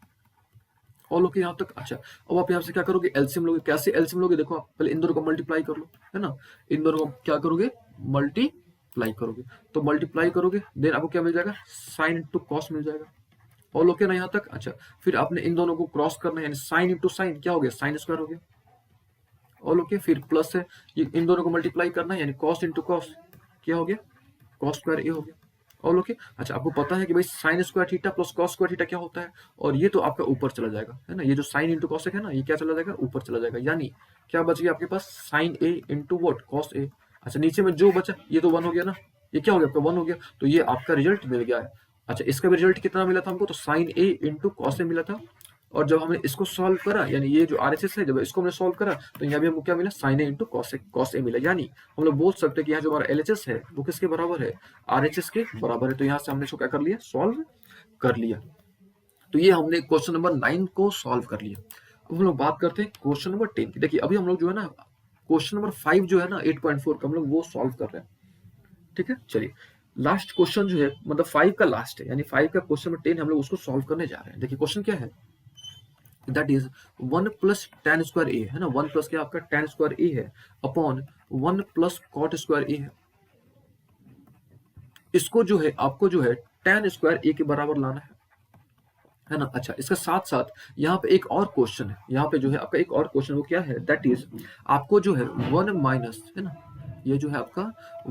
और लोग यहाँ तक अच्छा, अब आप यहाँ से क्या करोगे, एलसीएम लोगे। कैसे एलसीएम लोगे, देखो आप पहले इन दोनों को मल्टीप्लाई कर लो, है ना। इन दोनों को क्या करोगे, मल्टीप्लाई करोगे। तो मल्टीप्लाई करोगे देन आपको क्या मिल जाएगा, साइन इंटू कॉस मिल जाएगा। और लोग ना यहाँ तक अच्छा, फिर आपने इन दोनों को क्रॉस करना है, यानी साइन इंटू साइन क्या हो गया, साइन स्क्वायर हो गया। और ओके, फिर प्लस है, ये इन दोनों को मल्टीप्लाई करना है, यानी कॉस इंटू कॉस क्या हो गया, कॉस स्क्वायर ए हो गया। और ओके अच्छा, आपको पता है कि भाई sine square theta plus cos square theta क्या होता है, और ये तो आपका ऊपर चला जाएगा, है ना। ये जो साइन इंटू कॉसेक है ना, ये क्या चला जाएगा, ऊपर चला जाएगा। यानी क्या बच गया आपके पास, sine A into what, cos A. अच्छा, नीचे में जो बचा ये तो वन हो गया ना, ये क्या हो गया आपका, वन हो गया। तो ये आपका रिजल्ट मिल गया है। अच्छा, इसका भी रिजल्ट कितना मिला था हमको, तो साइन ए इंटू कॉस ए मिला था। और जब हमने इसको सॉल्व करा, यानी ये जो आरएचएस है, जब इसको हमने सॉल्व करा तो यहाँ भी हमको क्या मिला, साइन ए इंटू कॉस ए मिला। यानी हम लोग बोल सकते हैं कि यहाँ जो हमारा एलएचएस है वो किसके बराबर है, आरएचएस के बराबर है। तो यहाँ से हमने इसको क्या कर लिया, सॉल्व कर लिया। तो ये हमने क्वेश्चन नंबर 9 को सॉल्व कर लिया। अब हम लोग बात करते हैं क्वेश्चन नंबर 10 की। देखिए अभी हम लोग जो है ना, क्वेश्चन नंबर 5 जो है ना 8.4 का हम लोग वो सॉल्व कर रहे हैं। ठीक है, चलिए लास्ट क्वेश्चन जो है, मतलब 5 का लास्ट है, यानी 5 का क्वेश्चन नंबर 10 हम लोग उसको सॉल्व करने जा रहे हैं। देखिए क्वेश्चन क्या है, that is 1 plus ten square A, है ना। 1 प्लस क्या आपका टेन स्क्वायर ए है upon 1 plus cot square A है। इसको जो है आपको जो है टेन स्क्वायर ए के बराबर लाना है ना। अच्छा, इसके साथ साथ यहाँ पे एक और क्वेश्चन है, यहाँ पे जो है आपका एक और क्वेश्चन वो क्या है, दैट इज आपको जो है 1 माइनस, है ना, ये जो है आपका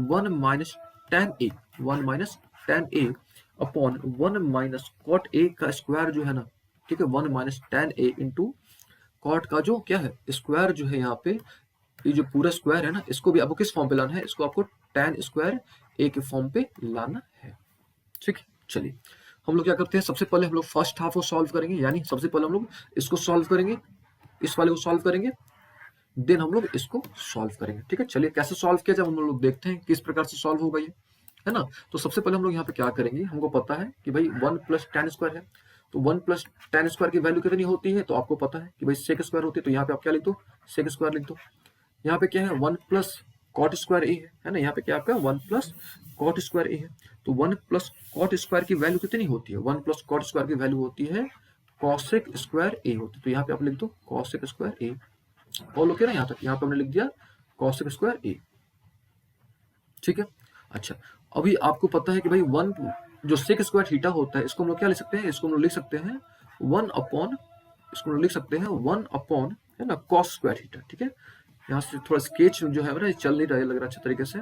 1 minus tan A, 1 minus tan A upon 1 minus cot A का स्क्वायर जो है ना, ठीक है, 1 minus tan A into cot का जो क्या है स्क्वायर जो है, यहाँ पे ये जो पूरा स्क्वायर है ना, इसको भी आपको किस फॉर्म पे लाना है, इसको आपको टेन स्क्वायर ए के फॉर्म पे लाना है। ठीक है, चलिए हम लोग क्या करते हैं, सबसे पहले हम लोग फर्स्ट हाफ को सॉल्व करेंगे, यानी सबसे पहले हम लोग इसको सॉल्व करेंगे, इस वाले को सॉल्व करेंगे, देन हम लोग इसको सॉल्व करेंगे। ठीक है, चलिए कैसे सॉल्व किया जाए हम लोग देखते हैं, किस प्रकार से सॉल्व होगा ये, है ना। तो सबसे पहले हम लोग यहाँ पे क्या करेंगे, हमको पता है कि भाई 1 प्लस टेन स्क्वायर है, तो 1 प्लस टेन स्क्वायर की वैल्यू कितनी होती है, तो आपको पता है कि भाई सेक स्क्वायर होती है। तो यहाँ पे आप क्या लिख दो, सेक स्क्वायर लिख दो। यहाँ पे क्या है 1 प्लस कॉट स्क्वायर ए है ना, यहाँ पे क्या आपका 1 प्लस कॉट स्क्वायर ए है। तो 1 प्लस कॉट स्क्वायर की वैल्यू कितनी होती है, 1 प्लस कॉट स्क्वायर की वैल्यू होती है कॉसेक स्क्वायर ए होती है। तो यहाँ पे आप लिख दो कॉसेक स्क्वायर ए। और लोग ना यहाँ तक, यहाँ पे हमने लिख दिया कॉसेक स्क्वायर ए। ठीक है, अच्छा अभी आपको पता है कि भाई 1 जो सेक स्क्वायर थीटा होता है, इसको हम लोग क्या लिख सकते हैं, इसको हम लोग लिख सकते हैं 1 अपॉन, इसको हम लोग लिख सकते हैं 1 अपॉन, है ना, कॉस स्क्वायर थीटा। ठीक है, यहाँ से थोड़ा स्केच जो है ना चल नहीं रहा है, लग रहा है अच्छे तरीके से।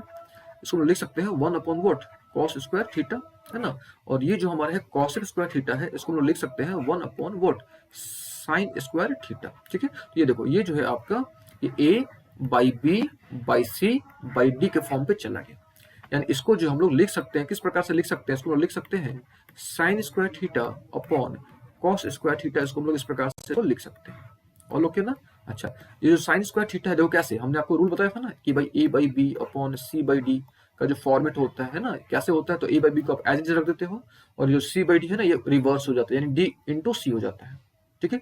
इसको हम लिख सकते हैं 1 upon what, cos square theta, है ना। और ये जो हमारे है कॉसेक स्क्वायर थीटा है, इसको हम लोग लिख सकते हैं 1 upon what, sign square theta. ठीक है, तो ये देखो ये जो है आपका ये A by B by C by D के फॉर्म पे चला गया। यानी इसको जो हम लोग लिख सकते हैं, किस प्रकार से लिख सकते हैं, इसको हम लोग लिख सकते हैं sign square theta upon cos square theta, इसको हम लोग इस प्रकार से लिख सकते हैं। और लोग ना अच्छा, ये जो साइन स्क्वायर थीटा है देखो कैसे, हमने आपको रूल बताया था ना कि भाई A by B upon C by D का जो फॉर्मेट होता है ना, कैसे होता है, तो ए बाई बी को आप एज इट इज रख देते हो, और जो सी बाई डी है ना ये रिवर्स हो जाता है, यानी डी इंटू सी हो जाता है। ठीक है,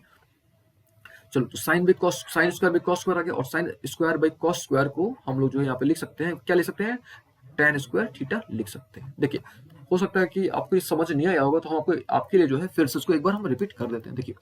चलो तो sine by cos, sine square by cos square आ गया, और sine square by cos square को हम लोग जो है यहाँ पे लिख सकते हैं, क्या लिख सकते हैं, टेन स्क्वायर थीटा लिख सकते हैं। देखिए हो सकता है कि आपको ये समझ नहीं आया होगा, तो हम आपको आपके लिए जो है फिर से इसको एक बार हम रिपीट कर देते हैं। देखिए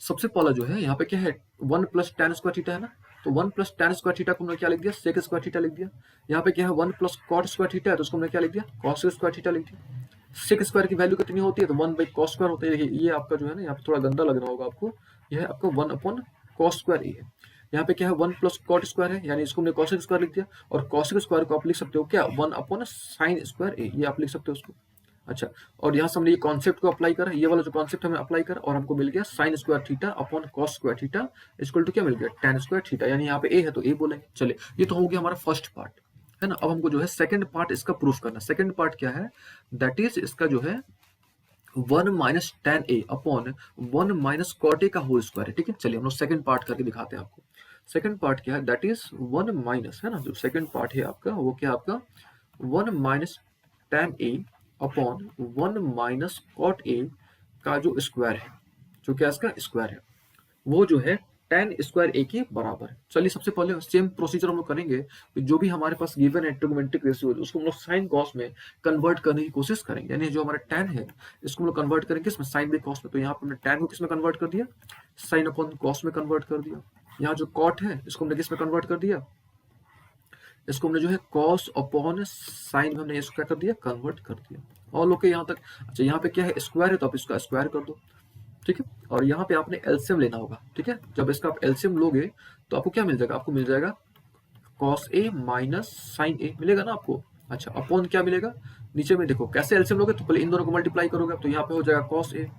सबसे पहला जो है यहाँ पे क्या है 1 प्लस टेन स्क्वायर थीटा है ना, तो 1 प्लस टेन स्क्वायर थीटा को हमने क्या लिख दिया, सेक स्क्वायर थीटा लिख दिया। यहाँ पे क्या है 1 प्लस कॉट स्क्वायर थीटा है, तो उसको हमने क्या लिख दिया, कॉस स्क्वायर थीटा लिख दिया। सेक स्क्वायर की वैल्यू कितनी होती है, तो 1 बाई कॉस स्क्वायर होता है। देखिए ये आपका जो है ना यहाँ पे थोड़ा गंदा लग रहा होगा आपको, यह है आपका 1 अपॉन कॉस स्क्वायर ए है। यहाँ पे क्या है 1 प्लस कॉट स्क्वायर है, यानी इसको हमने कॉसेक स्क्वायर लिख दिया, और कॉसेक स्क्वायर को आप लिख सकते हो क्या 1 अपॉन साइन स्क्वायर ए, ये आप लिख सकते हो उसको। अच्छा, और यहाँ से हमने ये कॉन्सेप्ट को अप्लाई करा, ये वाला जो कॉन्सेप्ट हमने अप्लाई करा, और हमको मिल गया sine square theta upon cos square theta equal to क्या मिल गया, टेन स्क्वायर थीटा। यानी यहाँ पे ए है तो ए बोलेंगे। चलिए ये तो हो गया हमारा फर्स्ट पार्ट, है ना। अब हमको जो है सेकंड पार्ट इसका प्रूफ करना। सेकंड पार्ट क्या है, दैट इज इसका जो है 1 minus tan A upon 1 minus cot A का होल स्क्वायर है। ठीक है, चलिए हम लोग सेकंड पार्ट करके दिखाते हैं आपको। सेकंड पार्ट क्या है, दैट इज 1 माइनस, है ना, जो सेकंड पार्ट है आपका वो क्या आपका 1 minus tan A upon 1 minus cot A का जो स्क्वायर है, जो क्या इसका स्क्वायर है, वो जो है tan स्क्वायर ए के बराबर है। चलिए सबसे पहले सेम प्रोसीजर हम लोग करेंगे, तो जो भी हमारे पास गिवन है ट्रिग्नोमेट्रिक रेशियो उसको हम लोग साइन कॉस में कन्वर्ट करने की कोशिश करेंगे। यानी जो हमारा tan है इसको हम लोग कन्वर्ट करेंगे इसमें साइन बाई कॉस में। तो यहाँ पे हमने tan को किस में कन्वर्ट कर दिया, साइन अपॉन कॉस में कन्वर्ट कर दिया। यहाँ जो कॉट है इसको हमने किस में कन्वर्ट कर दिया, इसको हमने जो है कॉस अपॉन साइन में हमने इसको क्या कर दिया, कन्वर्ट कर दिया। और लोग के यहाँ तक अच्छा, यहाँ पे क्या है स्क्वायर है तो आप इसका स्क्वायर कर दो, ठीक है। और यहाँ पे आपने एलसीएम लेना होगा, ठीक है। जब इसका आप एलसीएम लोगे तो आपको क्या मिल जाएगा, आपको मिल जाएगा कॉस ए माइनस साइन ए मिलेगा ना आपको। अच्छा अपॉन क्या मिलेगा, नीचे में देखो कैसे एलसीएम लोगे, तो पहले इन दोनों को मल्टीप्लाई करोगे तो यहाँ पे हो जाएगा कॉस ए,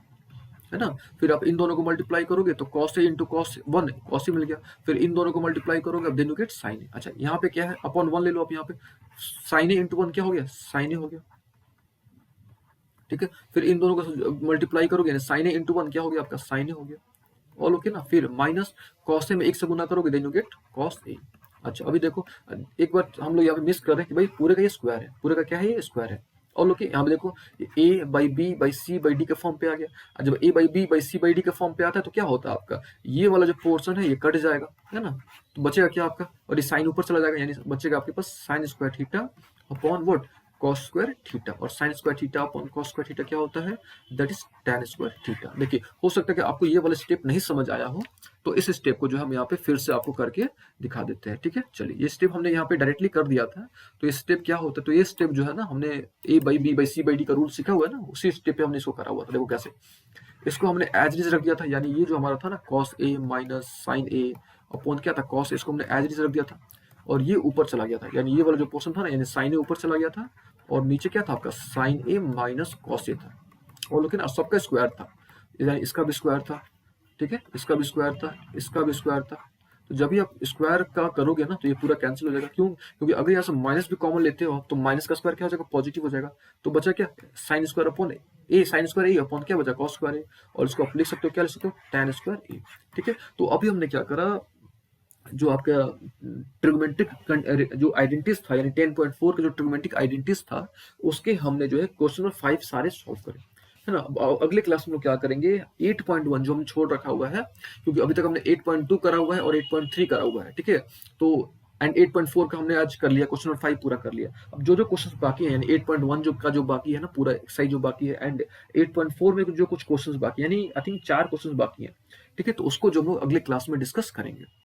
है ना। फिर आप इन दोनों को मल्टीप्लाई करोगे तो cos a into cos one cos मिल गया। फिर इन दोनों को मल्टीप्लाई करोगे अब then you get sine A. अच्छा यहाँ पे क्या है, अपॉन वन ले लो आप, यहाँ पे साइन ए इंटू वन क्या हो गया, साइन ए हो गया, ठीक है। फिर इन दोनों को मल्टीप्लाई करोगे, साइन ए इंटू वन क्या हो गया आपका, साइन ए हो गया। ऑल ओके ना। फिर माइनस कॉस ए में एक से गुना करोगे then you get cos A. अच्छा अभी देखो एक बार हम लोग यहाँ पे मिस कर रहे हैं कि भाई पूरे का ये स्क्वायर है, पूरे का क्या है, ये स्क्वायर है। और लोग यहाँ पे देखो A by B by C by D के फॉर्म पे आ गया। और जब A by B by C by D के फॉर्म पे आता है तो क्या होता है आपका, ये वाला जो पोर्शन है ये कट जाएगा, है ना। तो बचेगा क्या आपका, और ये साइन ऊपर चला जाएगा, यानी बचेगा आपके पास sine square theta upon what, cos square theta. और sine square theta upon cos square theta क्या होता है, that is tan square theta. देखिए हो सकता है कि आपको ये वाला स्टेप नहीं समझ आया हो, तो इस स्टेप को जो हम यहाँ पे फिर से आपको करके दिखा देते हैं, ठीक है। चलिए ये स्टेप हमने यहाँ पे डायरेक्टली कर दिया था, तो ये स्टेप क्या होता है, तो ये स्टेप जो है ना हमने A by B by C by D का रूल सीखा हुआ है ना, उसी स्टेप पे हमने इसको करा हुआ था। देखो कैसे, इसको हमने एज इज रख दिया था, यानी ये जो हमारा था ना cos A minus sine A upon क्या था कॉस, इसको हमने एज इज रख दिया था। और ये ऊपर चला गया था, यानी ये वाला जो पोर्शन था ना, यानी साइन ए ऊपर चला गया था और नीचे क्या था आपका साइन ए माइनस कॉस ए था। और लेकिन सबका स्क्वायर था, यानी इसका भी स्क्वायर था, ठीक है, इसका भी स्क्वायर था, इसका भी स्क्वायर था। तो जब भी आप स्क्वायर का करोगे ना तो ये पूरा कैंसिल हो जाएगा। क्यों, क्योंकि अगर यहाँ से माइनस भी कॉमन लेते हो तो माइनस का स्क्वायर क्या हो जाएगा, पॉजिटिव हो जाएगा। तो बचा क्या, sine square upon A, sign square A upon क्या बचा, कॉस स्क्वायर ए। और इसको आप लिख सकते हो, क्या लिख सकते हो, tan स्क्वायर ए, ठीक है। तो अभी हमने क्या करा, जो आपका ट्रिग्नोमेट्रिक जो आइडेंटिटीज था, यानी 10.4 का जो ट्रिग्नोमेट्रिक आइडेंटिटीज था, उसके हमने जो है क्वेश्चन नंबर 5 सारे सॉल्व करे, है ना। अब अगले क्लास में लोग क्या करेंगे, 8.1 जो हम छोड़ रखा हुआ है, क्योंकि अभी तक हमने 8.2 करा हुआ है और 8.3 करा हुआ है, ठीक है। तो एंड 8.4 का हमने आज कर लिया, क्वेश्चन नंबर 5 पूरा कर लिया। अब जो जो क्वेश्चन बाकी है, यानी 8.1 जो का जो बाकी है ना पूरा एक्सरसाइज जो बाकी है, एंड 8.4 में जो कुछ क्वेश्चन बाकी है, यानी आई थिंक 4 क्वेश्चन बाकी है, ठीक है। तो उसको जो हम लोग अगले क्लास में डिस्कस करेंगे।